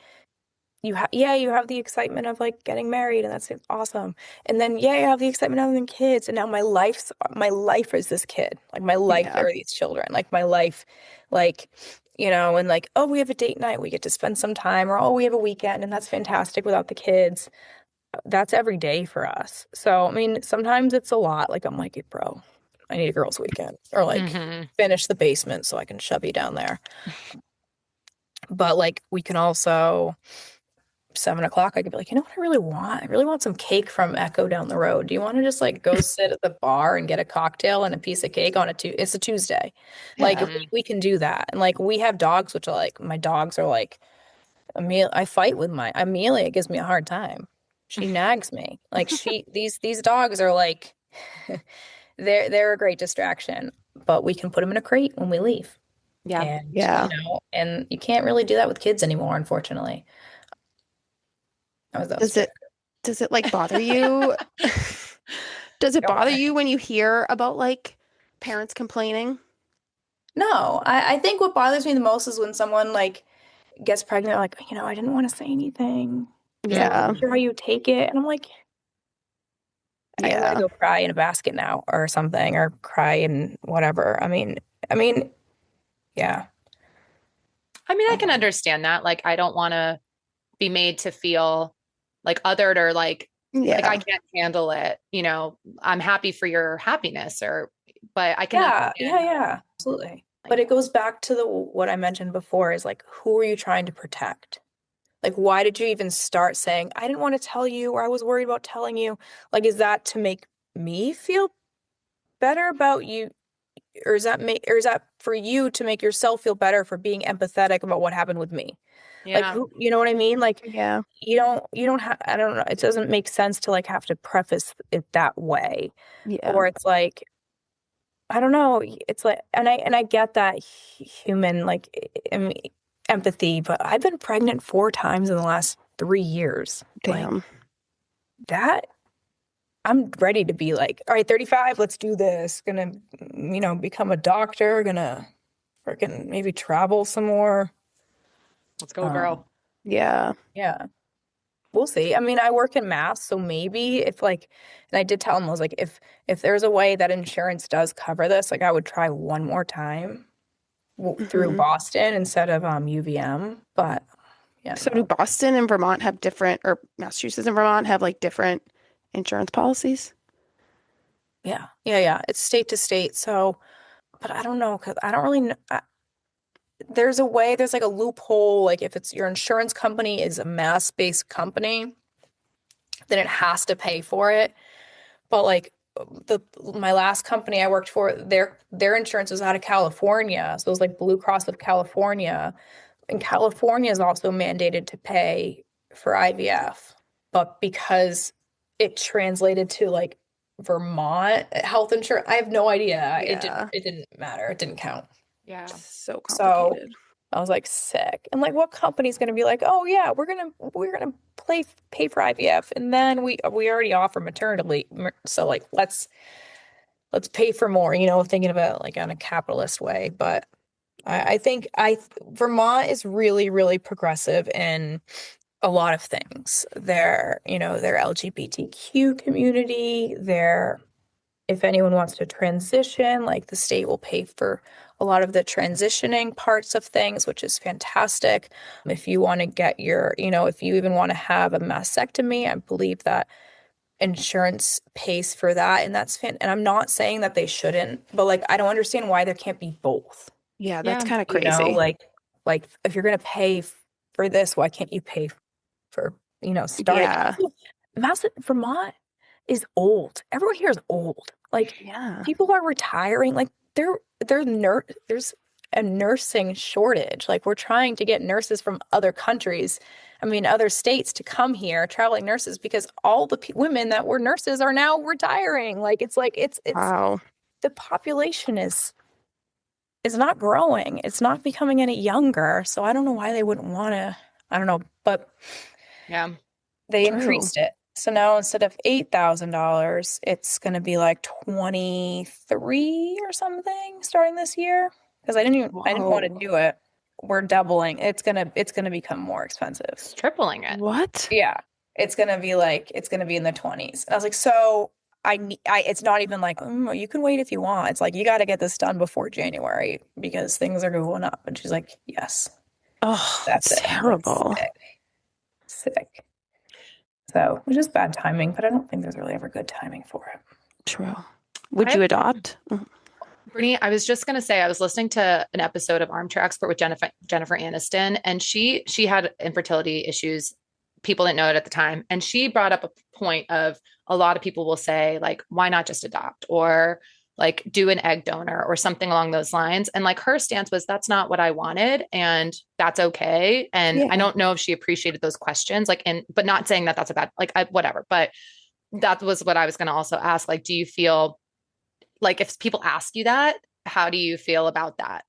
you have the excitement of like getting married and that's awesome. And then, you have the excitement of having kids. And now my life is this kid. Like my life Yeah. are these children. Like my life, like, and like, oh, we have a date night. We get to spend some time, or, oh, we have a weekend and that's fantastic without the kids. That's every day for us. So, I mean, sometimes it's a lot. Like I'm like, hey, bro, I need a girls' weekend, or like Mm-hmm. finish the basement so I can shove you down there. But like we can also 7 o'clock, I could be like, you know what I really want? I really want some cake from Echo down the road. Do you want to just like go sit at the bar and get a cocktail and a piece of cake on it's a Tuesday. Like Yeah. we can do that. And like we have dogs, which are like, my dogs are like, I fight with Amelia gives me a hard time. She nags me. Like these dogs are like, they're a great distraction, but we can put them in a crate when we leave. Yeah. And, Yeah. and you can't really do that with kids anymore, unfortunately. That was Does it does it like bother you? Does it Go bother on. you when you hear about like parents complaining? No, I think what bothers me the most is when someone like gets pregnant, like, I didn't want to say anything. I Yeah. wasn't sure how you take it. And I'm like, I want to Yeah. go cry in a basket now or something, or cry in whatever. I mean, yeah. I mean, I can understand that. Like, I don't want to be made to feel like othered or like I Yeah. can't handle it. I'm happy for your happiness but I can Yeah, understand. yeah, absolutely. But it goes back to what I mentioned before is like, who are you trying to protect? Like, why did you even start saying, I didn't want to tell you, or I was worried about telling you? Like, is that to make me feel better about you? Or is that for you to make yourself feel better for being empathetic about what happened with me? Like, Yeah. who, you know what I mean? Like, Yeah. you don't have, I don't know. It doesn't make sense to like have to preface it that way. Yeah. Or it's like, I don't know. It's like, and I get that human, like, empathy, but I've been pregnant 4 times in the last 3 years. Like, Damn. that, I'm ready to be like, all right, 35, let's do this. Gonna, become a doctor, gonna freaking maybe travel some more. Let's go, Um, girl. Yeah. yeah, we'll see. I mean, I work in math, so maybe if like, and I did tell him, I was like, if there's a way that insurance does cover this, like I would try one more time through Hmm. Boston instead of UVM. But yeah, So do no. Boston and Vermont have different, or Massachusetts and Vermont have like different insurance policies? Yeah. It's state to state. So, but I don't know because I don't really know. There's a way, there's like a loophole. Like if it's your insurance company is a mass-based company, then it has to pay for it. But like my last company I worked for, their insurance was out of California. So it was like Blue Cross of California. And California is also mandated to pay for IVF. But because it translated to like Vermont health insurance, I have no idea. Yeah. It didn't matter. It didn't count. Yeah. So So complicated. I was like sick. And like what company's gonna be like, oh yeah, we're gonna pay for IVF and then we already offer maternity leave. So like let's pay for more, thinking about it like on a capitalist way. But I think Vermont is really, really progressive in a lot of things. Their LGBTQ community, if anyone wants to transition, like the state will pay for a lot of the transitioning parts of things, which is fantastic. If you want to get if you even want to have a mastectomy, I believe that insurance pays for that. And and I'm not saying that they shouldn't, but like, I don't understand why there can't be both. Yeah, that's Yeah. kind of crazy. Like if you're going to pay for this, why can't you pay for, starting? Yeah. Also, Vermont is old. Everyone here is old. Like Yeah. people are retiring. Like there's a nursing shortage. Like we're trying to get nurses from other countries. I mean, other states to come here, traveling nurses, because all the women that were nurses are now retiring. It's Wow. the population is not growing. It's not becoming any younger. So I don't know why they wouldn't want to. I don't know, but Yeah. they True. increased it. So now instead of $8,000, it's going to be like 23 or something starting this year. Because I didn't want to Whoa. do it. We're doubling. It's gonna become more expensive. It's tripling it. What? Yeah. It's gonna be in the 20s. And I was like, so it's not even like, you can wait if you want. It's like, you got to get this done before January because things are going up. And she's like, yes, Oh, that's that's it. And I'm like, terrible. sick. So it was just bad timing, but I don't think there's really ever good timing for it. True. Would you adopt? Brittany, I was just gonna say I was listening to an episode of Armchair Expert with Jennifer Aniston, and she had infertility issues. People didn't know it at the time, and she brought up a point of a lot of people will say like, why not just adopt or like do an egg donor or something along those lines. And like her stance was that's not what I wanted, and that's okay. And Yeah. I don't know if she appreciated those questions, like, but not saying that that's a bad whatever. But that was what I was going to also ask. Like, do you feel like if people ask you that, how do you feel about that?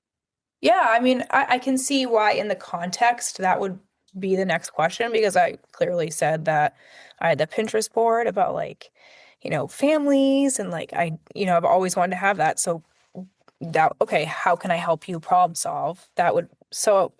Yeah, I mean, I can see why in the context that would be the next question because I clearly said that I had the Pinterest board about like, families and like I've always wanted to have that. So okay, how can I help you problem solve? So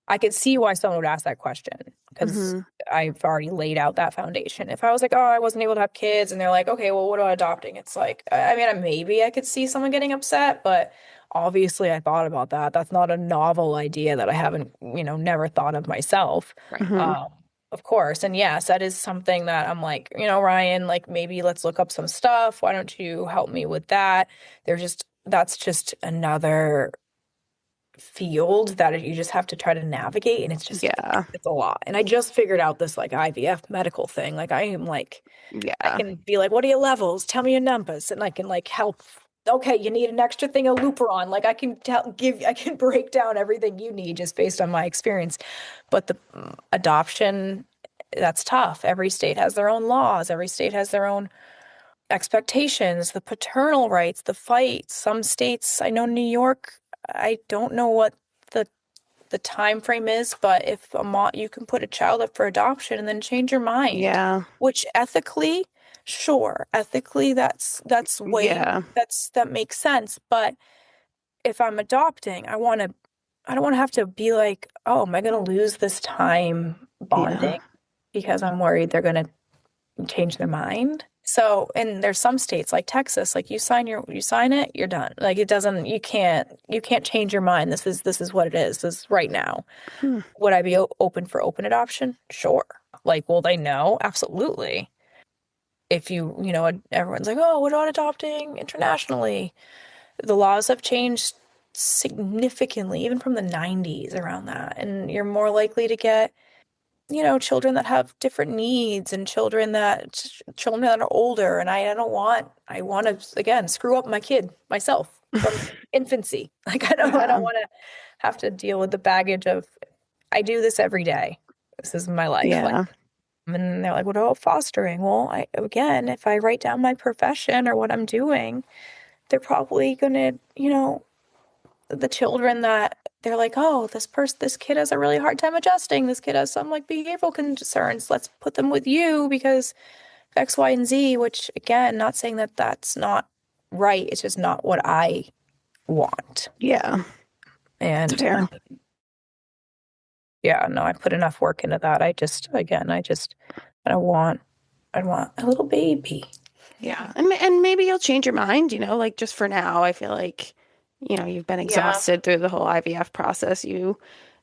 I could see why someone would ask that question because Mhm. I've already laid out that foundation. If I was like, oh, I wasn't able to have kids, and they're like, okay, well, what about adopting? It's like, I mean, maybe I could see someone getting upset, but obviously I thought about that. That's not a novel idea that I haven't, never thought of myself. Right. Mhm. Of course. And yes, that is something that I'm like, Ryan, like maybe let's look up some stuff. Why don't you help me with that? That's just another field that you just have to try to navigate, and it's just Yeah. it's a lot. And I just figured out this like IVF medical thing. Like I am like I Yeah. can be like, what are your levels? Tell me your numbers, and I can like help. Okay, you need an extra thing of Lupron. Like I can I can break down everything you need just based on my experience. But the adoption, that's tough. Every state has their own laws. Every state has their own expectations, the paternal rights, the fights. Some states, I know New York, I don't know what the time frame is, but if a mom, you can put a child up for adoption and then change your mind, Yeah. which ethically, sure, ethically that's way Yeah. that makes sense. But if I'm adopting, I don't want to have to be like, oh, am I going to lose this time Yeah. bonding because I'm worried they're going to change their mind. So, and there's some states like Texas, like you sign it, you're done. Like it doesn't, you can't change your mind. This is what it is. This is right now. Hmm. Would I be open for open adoption? Sure. Like, will they know? Absolutely. If everyone's like, oh, what about adopting internationally? The laws have changed significantly, even from the 90s around that. And you're more likely to get children that have different needs and children that are older. And I want to, again, screw up my kid myself from infancy. Like, I don't want to have to deal with the baggage of, I do this every day. This is my life. Like, Yeah. and they're like, what about fostering? Well, again, if I write down my profession or what I'm doing, they're probably going to, the children that they're like, oh, this kid has a really hard time adjusting. This kid has some like behavioral concerns. Let's put them with you because X, Y, and Z, which again, not saying that that's not right. It's just not what I want. Yeah. And Fair. yeah, no, I put enough work into that. I want a little baby. Yeah. And maybe you'll change your mind, like just for now, I feel like, you've been exhausted through the whole IVF process. You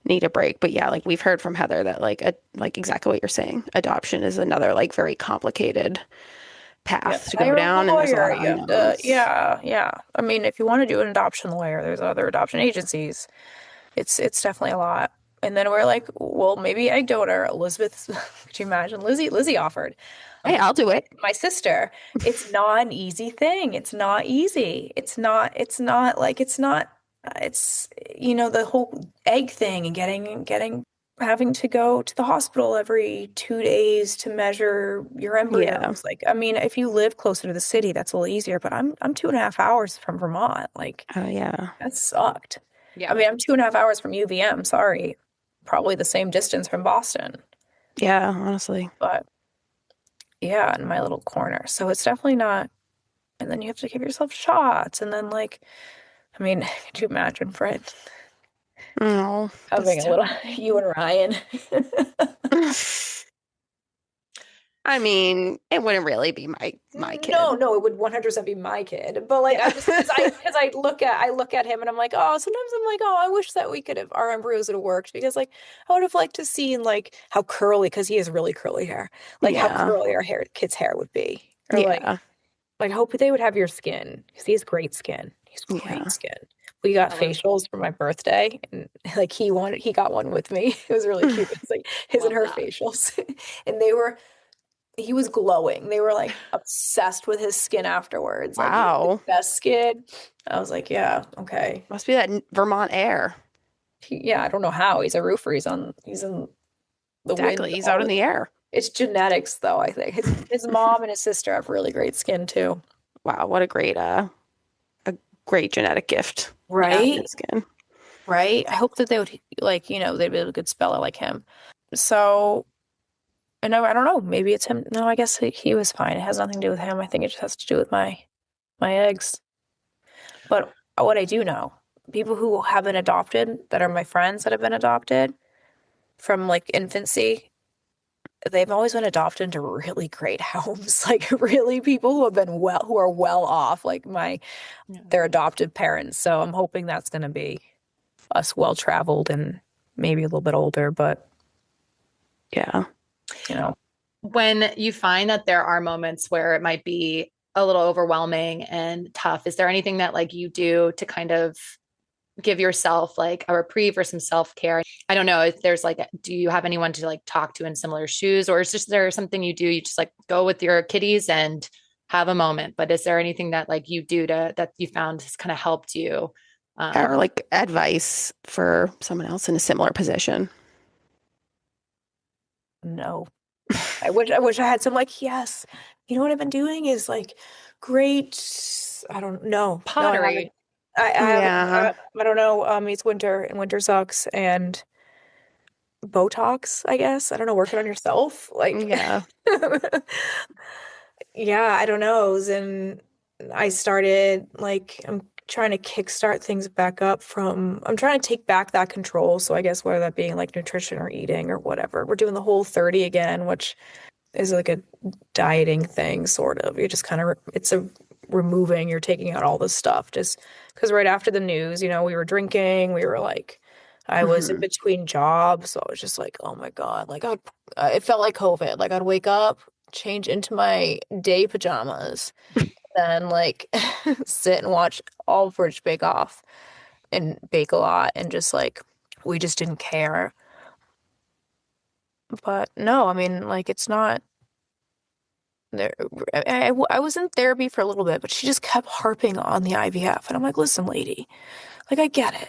need a break. But yeah, like we've heard from Heather that like exactly what you're saying. Adoption is another like very complicated path to go down, and there's a lot of unknowns. Yeah. I mean, if you want to do an adoption lawyer, there's other adoption agencies. It's definitely a lot. And then we're like, well, maybe egg donor. Elizabeth, could you imagine? Lizzie offered. Hey, I'll do it. My sister. It's not an easy thing. It's not easy. It's the whole egg thing and having to go to the hospital every 2 days to measure your embryos. Yeah. Like, I mean, if you live closer to the city, that's a little easier, but I'm 2.5 hours from Vermont. Like, Oh, yeah. that sucked. Yeah. I mean, I'm 2.5 hours from UVM. Sorry. Probably the same distance from Boston. Yeah, honestly. But yeah, in my little corner. So it's definitely not. And then you have to give yourself shots. And then, like, I mean, could you imagine, Fred, Oh, having a little, you and Ryan? I mean, it wouldn't really be my kid. No, it would 100% be my kid. But like, I just because I look at him and I'm like, oh, sometimes I'm like, oh, I wish that we could have our embryos would have worked because like I would have liked to see like how curly because he has really curly hair, like how curly our kid's hair would be, or like I hope they would have your skin because he has great skin. He's great skin. We got facials for my birthday, and like he got one with me. It was really cute. It's like his and her facials, and he was glowing. They were like obsessed with his skin afterwards. Wow. Like, best skin. I was like, yeah, okay. Must be that Vermont air. I don't know how. He's a roofer. He's in the Exactly. wind. He's out in the air. It's genetics, though, I think. His mom and his sister have really great skin, too. Wow, what a great genetic gift. Right? Skin. Right? I hope that they would, like, they'd be a good speller like him. So, and I don't know. Maybe it's him. No, I guess he was fine. It has nothing to do with him. I think it just has to do with my eggs. But what I do know, people who have been adopted, that are my friends that have been adopted from like infancy, they've always been adopted into really great homes, like really people who are well off, like their adoptive parents. So I'm hoping that's going to be us well traveled and maybe a little bit older, but yeah. When you find that there are moments where it might be a little overwhelming and tough, is there anything that like you do to kind of give yourself like a reprieve or some self-care. I don't know if there's like, do you have anyone to like talk to in similar shoes, or is just there something you do? You just like go with your kitties and have a moment. But is there anything that like you do to that you found has kind of helped you? Or like advice for someone else in a similar position? No. I wish I had some like, yes. You know what I've been doing is like great. I don't know. No, I haven't. Pottery. I haven't. Yeah. I don't know. It's winter and winter sucks and Botox, I guess. I don't know, working on yourself. Like Yeah. yeah, I don't know. And I started like I'm trying to kickstart things back up from I'm trying to take back that control. So I guess whether that being like nutrition or eating or whatever. We're doing the Whole30 again, which is like a dieting thing, sort of. You just kind of it's a removing, you're taking out all this stuff just because right after the news, we were drinking, we were like I was in Hmm. between jobs, so I was just like, oh my God, like it felt like COVID. Like I'd wake up, change into my day pajamas, then like sit and watch all of British Bake Off and bake a lot and just like we just didn't care. But no, I mean, like it's not there. I was in therapy for a little bit, but she just kept harping on the IVF. And I'm like, listen, lady, like I get it.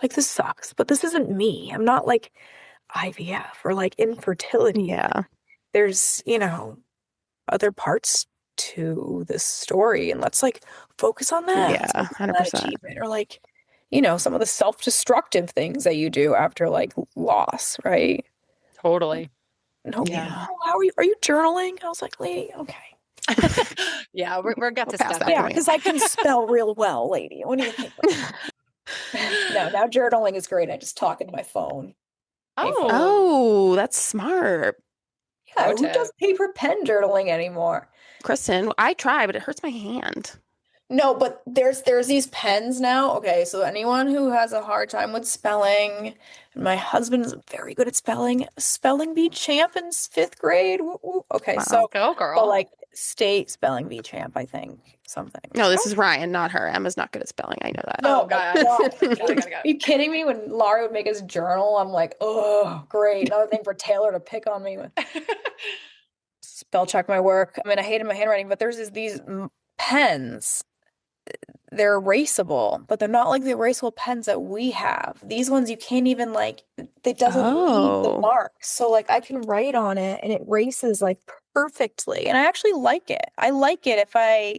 Like this sucks, but this isn't me. I'm not like IVF or like infertility. Yeah. There's, other parts to this story and let's like focus on that. Yeah. Let's focus on that 100%. achievement or like, some of the self-destructive things that you do after like loss, right? Totally. No, Yeah. how are you journaling? I was like, lady, okay. Yeah, we're got We're to past step that in. Yeah, point. because I can spell real well, lady. What do you think? No, now journaling is great. I just talk into my phone. Hey, phone. Oh, that's smart. Yeah, Pro who tip. does paper pen journaling anymore? Kristen, I try, but it hurts my hand. No, but there's these pens now. Okay, so anyone who has a hard time with spelling, my husband's very good at spelling. Spelling bee champ in fifth grade. Woo, woo. Okay, Wow. Go but girl. like state spelling bee champ, I think something. No, this is Ryan, not her. Emma's not good at spelling. I know that. No, God. God. Got it. Are you kidding me? When Laurie would make us journal, I'm like, oh, great. Another thing for Taylor to pick on me. Spell check my work. I mean, I hated my handwriting, but there's these pens. They're erasable, but they're not like the erasable pens that we have. These ones you can't even like, it doesn't leave the Oh. mark. So like I can write on it and it erases like perfectly. And I actually like it. I like it if I,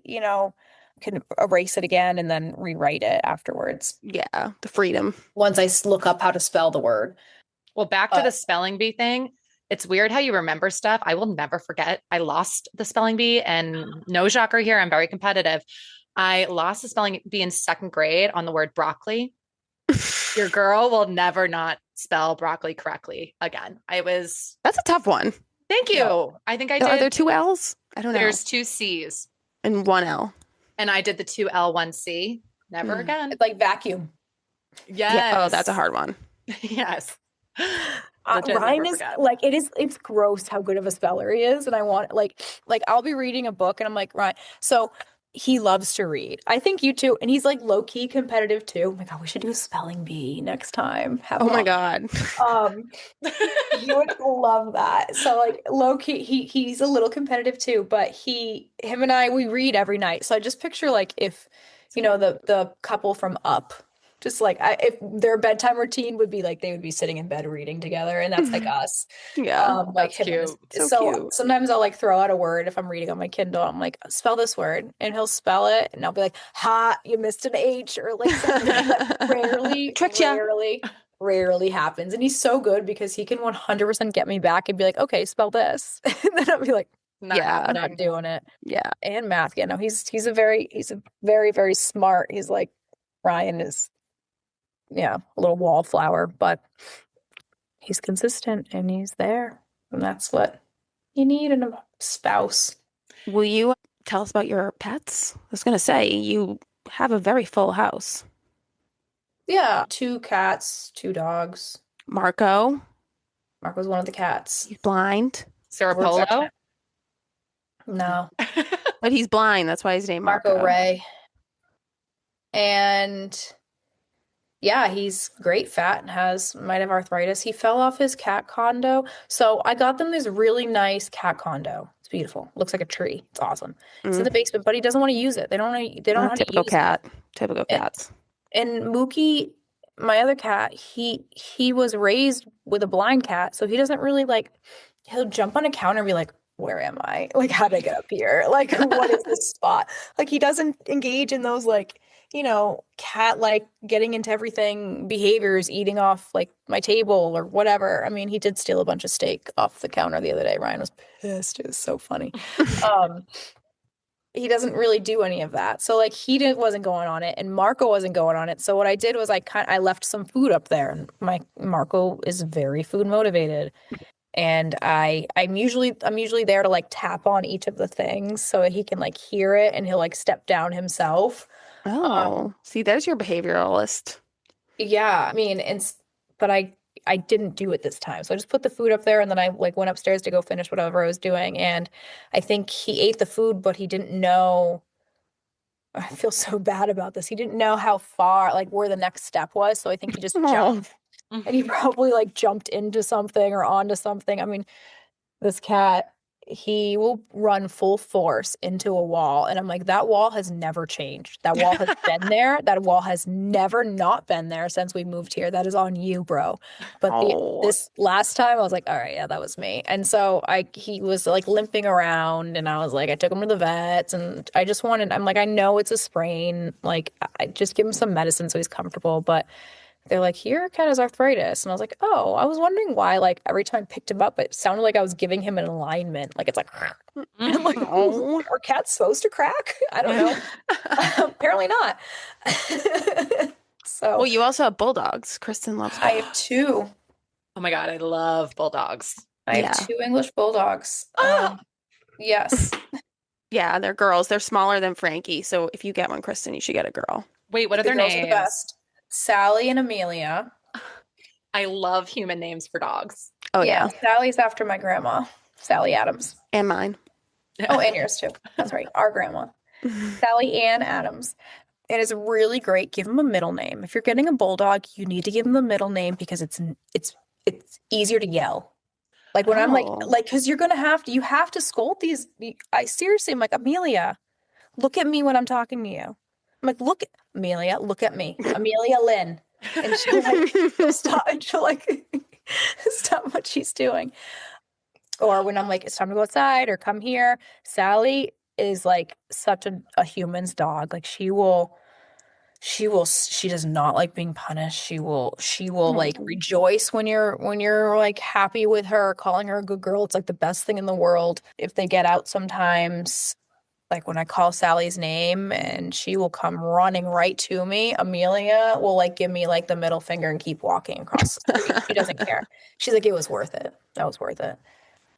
can erase it again and then rewrite it afterwards. Yeah, the freedom. Once I look up how to spell the word. Well, back to the spelling bee thing. It's weird how you remember stuff. I will never forget. I lost the spelling bee, and no shocker here. I'm very competitive. I lost the spelling bee in second grade on the word broccoli. Your girl will never not spell broccoli correctly again. That's a tough one. Thank you. Yeah. I think I Are there did. two L's? I don't know. There's two C's, And one L. and I did the two L, one C. Never again. It's like vacuum. Yes. Yeah. Oh, that's a hard one. Yes. Which I Ryan never is forget. like it's gross how good of a speller he is, and I want like I'll be reading a book and I'm like, Ryan, so he loves to read. I think you too, and he's like low key competitive too. Oh my God, we should do a spelling bee next time. Have Oh him my on. God. You would love that. So like low key, he's a little competitive too, but him and I we read every night. So I just picture like if the couple from Up. Just like if their bedtime routine would be like they would be sitting in bed reading together, and that's like us. Yeah. Like That's him and cute. So cute. sometimes I'll like throw out a word if I'm reading on my Kindle. I'm like, spell this word, and he'll spell it, and I'll be like, ha, you missed an H, or like something that Tricked ya. rarely happens. And he's so good because he can 100% get me back and be like, okay, spell this, and then I'll be like, Yeah. I'm not doing it. Yeah. And math, he's a very very smart. He's like Ryan is. Yeah, a little wallflower, but he's consistent and he's there. And that's what you need in a spouse. Will you tell us about your pets? I was going to say, you have a very full house. Yeah, 2 cats, 2 dogs. Marco, Marco's one of the cats. he's blind, Sarah We're Polo. affectionate. No, but he's blind. That's why he's named Marco. Marco Ray. And Yeah, he's great fat and might have arthritis. He fell off his cat condo. So I got them this really nice cat condo. It's beautiful. Looks like a tree. It's awesome. It's in the basement, but he doesn't want to use it. They don't know how to Typical use it. cat. Typical cats. And Mookie, my other cat, he was raised with a blind cat, so he doesn't really like he'll jump on a counter and be like, where am I? Like, how did I get up here? Like, what is this spot? Like, he doesn't engage in those like, cat like getting into everything behaviors, eating off like my table or whatever. I mean, he did steal a bunch of steak off the counter the other day. Ryan was pissed. It was so funny. He doesn't really do any of that. So like wasn't going on it and Marco wasn't going on it. So what I did was I left some food up there and my Marco is very food motivated. And I'm usually there to like tap on each of the things so he can like hear it and he'll like step down himself. Oh, see, there's your behavioralist. Yeah, I mean, but I didn't do it this time. So I just put the food up there and then I like went upstairs to go finish whatever I was doing. And I think he ate the food, but he didn't know. I feel so bad about this. He didn't know how far, like where the next step was. So I think he just jumped. And he probably like jumped into something or onto something. I mean, this cat, he will run full force into a wall. And I'm like, that wall has never changed. That wall has been there. That wall has never not been there since we moved here. That is on you, bro. But this last time I was like, all right, yeah, that was me. And so he was like limping around and I was like, I took him to the vets and I'm like, I know it's a sprain. Like I just give him some medicine so he's comfortable. But they're like, your cat has arthritis. And I was like, oh, I was wondering why, like, every time I picked him up, it sounded like I was giving him an alignment. Like, it's like, and I'm like, oh, are cats supposed to crack? I don't know. Apparently not. So, well, you also have bulldogs. Kristen loves bulldogs. I have two. Oh my God, I love bulldogs. I have two English bulldogs. Yes. Yeah, they're girls. They're smaller than Frankie. So if you get one, Kristen, you should get a girl. Wait, what are their names? Are the best. Sally and Amelia. I love human names for dogs. Oh, yeah. Sally's after my grandma, Sally Adams. And mine. Oh, and yours too. That's right. Our grandma. Sally Ann Adams. It is really great. Give him a middle name. If you're getting a bulldog, you need to give him the middle name because it's easier to yell. Like when I'm like, because you have to scold these. I seriously, I'm like, Amelia, look at me when I'm talking to you. I'm like, look, Amelia, look at me. Amelia Lynn. And she'll like stop and she'll like stop what she's doing. Or when I'm like, it's time to go outside or come here. Sally is like such a human's dog. Like she does not like being punished. She will like rejoice when you're like happy with her, calling her a good girl. It's like the best thing in the world. If they get out sometimes, like when I call Sally's name and she will come running right to me, Amelia will like give me like the middle finger and keep walking across the street. She doesn't care. She's like, it was worth it. That was worth it.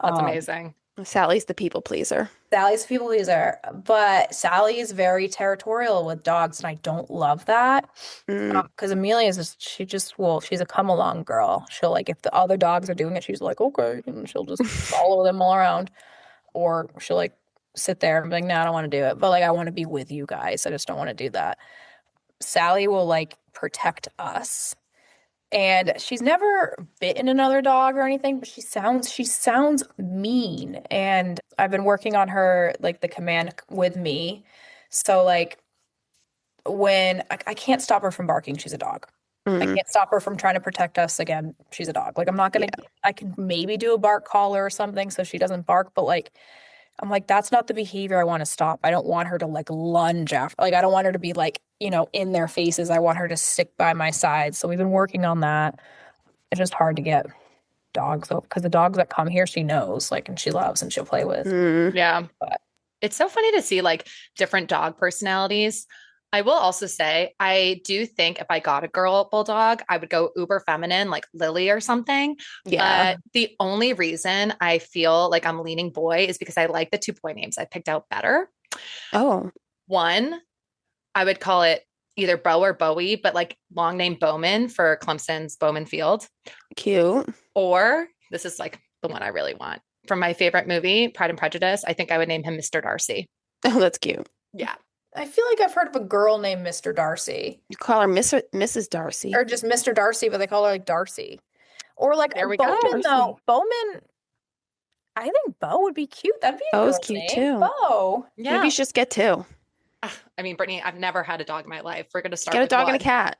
That's amazing. Sally's the people pleaser. Sally's the people pleaser, but Sally is very territorial with dogs, and I don't love that because Amelia is she's a come along girl. She'll like if the other dogs are doing it, she's like okay, and she'll just follow them all around, or she'll like sit there and be like, no, I don't want to do it, but like I want to be with you guys. I just don't want to do that. Sally will like protect us. And she's never bitten another dog or anything, but she sounds mean. And I've been working on her, like the command with me. So like when I can't stop her from barking, she's a dog. I can't stop her from trying to protect us. Again, she's a dog. Like I'm not going to, I can maybe do a bark collar or something so she doesn't bark. But like, I'm like, that's not the behavior I want to stop. I don't want her to like lunge after, like, I don't want her to be like, in their faces. I want her to stick by my side. So we've been working on that. It's just hard to get dogs because the dogs that come here, she knows, like, and she loves and she'll play with. Yeah. But it's so funny to see like different dog personalities. I will also say, I do think if I got a girl bulldog, I would go uber feminine, like Lily or something. Yeah. But the only reason I feel like I'm leaning boy is because I like the 2 boy names I picked out better. Oh. One, I would call it either Bo or Bowie, but like long name Bowman for Clemson's Bowman Field. Cute. Or this is like the one I really want. From my favorite movie, Pride and Prejudice, I think I would name him Mr. Darcy. Oh, that's cute. Yeah. I feel like I've heard of a girl named Mr. Darcy. You call her Mrs. Darcy. Or just Mr. Darcy, but they call her like Darcy. Or like There we go. Bowman, though. Darcy. Bowman, I think Bo would be cute. That'd be a Bo's girl's cute name. too. Bo. Yeah. Maybe you should just get 2. I mean, Brittany, I've never had a dog in my life. We're going to start Get a with dog and a one. cat.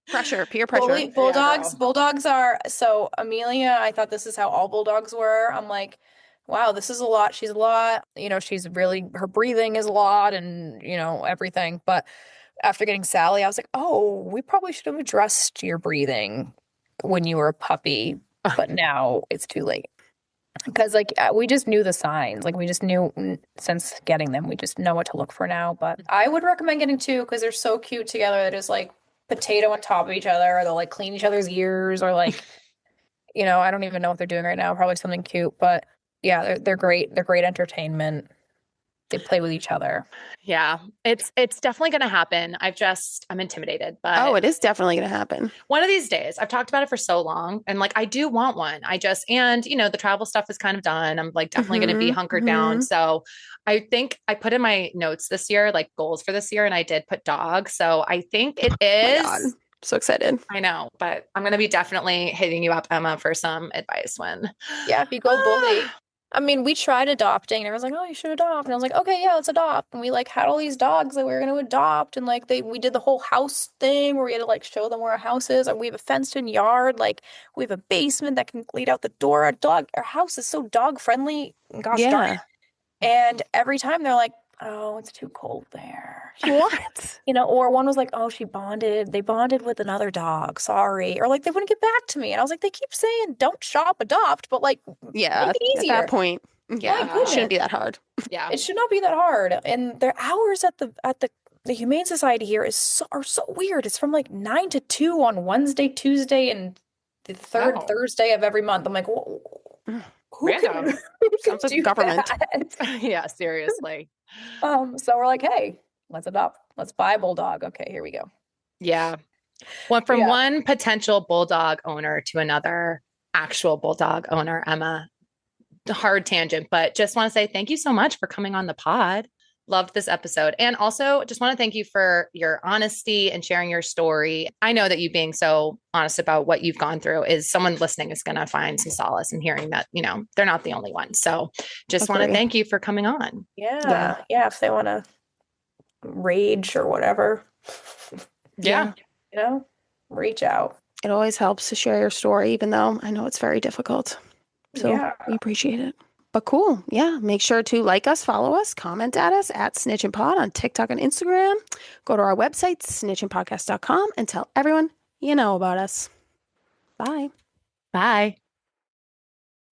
Pressure, peer pressure. Bulldogs are, so Amelia, I thought this is how all bulldogs were. I'm like, wow, this is a lot. She's a lot. You know, she's really, her breathing is a lot and, you know, everything. But after getting Sally, I was like, oh, we probably should have addressed your breathing when you were a puppy. But now it's too late. Because, like, we just knew the signs. Like, we just knew since getting them, we just know what to look for now. But I would recommend getting 2 because they're so cute together. They're just, like, potato on top of each other. Or they'll, like, clean each other's ears. Or, like, you know, I don't even know what they're doing right now. Probably something cute. But, yeah, they're great. They're great entertainment. They play with each other. Yeah, it's definitely going to happen. I'm intimidated, but Oh, it is definitely going to happen. one of these days. I've talked about it for so long, and like I do want one. And you know, the travel stuff is kind of done. I'm like definitely going to be hunkered down. So I think I put in my notes this year, like goals for this year, and I did put dog. So I think it is. Oh my God. So excited. I know, but I'm going to be definitely hitting you up, Emma, for some advice when. Yeah, if you go bully. I mean, we tried adopting and everyone's like, oh, you should adopt. And I was like, okay, yeah, let's adopt. And we like had all these dogs that we were going to adopt. And like we did the whole house thing where we had to like show them where our house is. And we have a fenced in yard. Like we have a basement that can lead out the door. Our house is so dog friendly. Gosh darn it. And every time they're like, oh, it's too cold there. What? You know, or one was like, oh, they bonded with another dog. Sorry. Or like they wouldn't get back to me. And I was like, they keep saying don't shop, adopt, but like Yeah, make it easier. at that point. Yeah, it shouldn't be that hard. Yeah. It should not be that hard. And their hours at the Humane Society here are so weird. It's from like 9 to 2 on Wednesday, Tuesday, and the third Thursday of every month. I'm like, who Random. can Sounds like do government. that? Yeah, seriously. So we're like, hey, let's adopt. Let's buy a bulldog. Okay, here we go. Yeah. Went from one potential bulldog owner to another actual bulldog owner, Emma. Hard tangent, but just want to say thank you so much for coming on the pod. Loved this episode. And also just want to thank you for your honesty and sharing your story. I know that you being so honest about what you've gone through is someone listening is going to find some solace in hearing that, you know, they're not the only one. So just want to thank you for coming on. Yeah. If they want to rage or whatever. Yeah. You know, reach out. It always helps to share your story, even though I know it's very difficult. So we appreciate it. But cool. Yeah. Make sure to like us, follow us, comment at us at snitchinpod on TikTok and Instagram. Go to our website, snitchinpodcast.com, and tell everyone you know about us. Bye. Bye.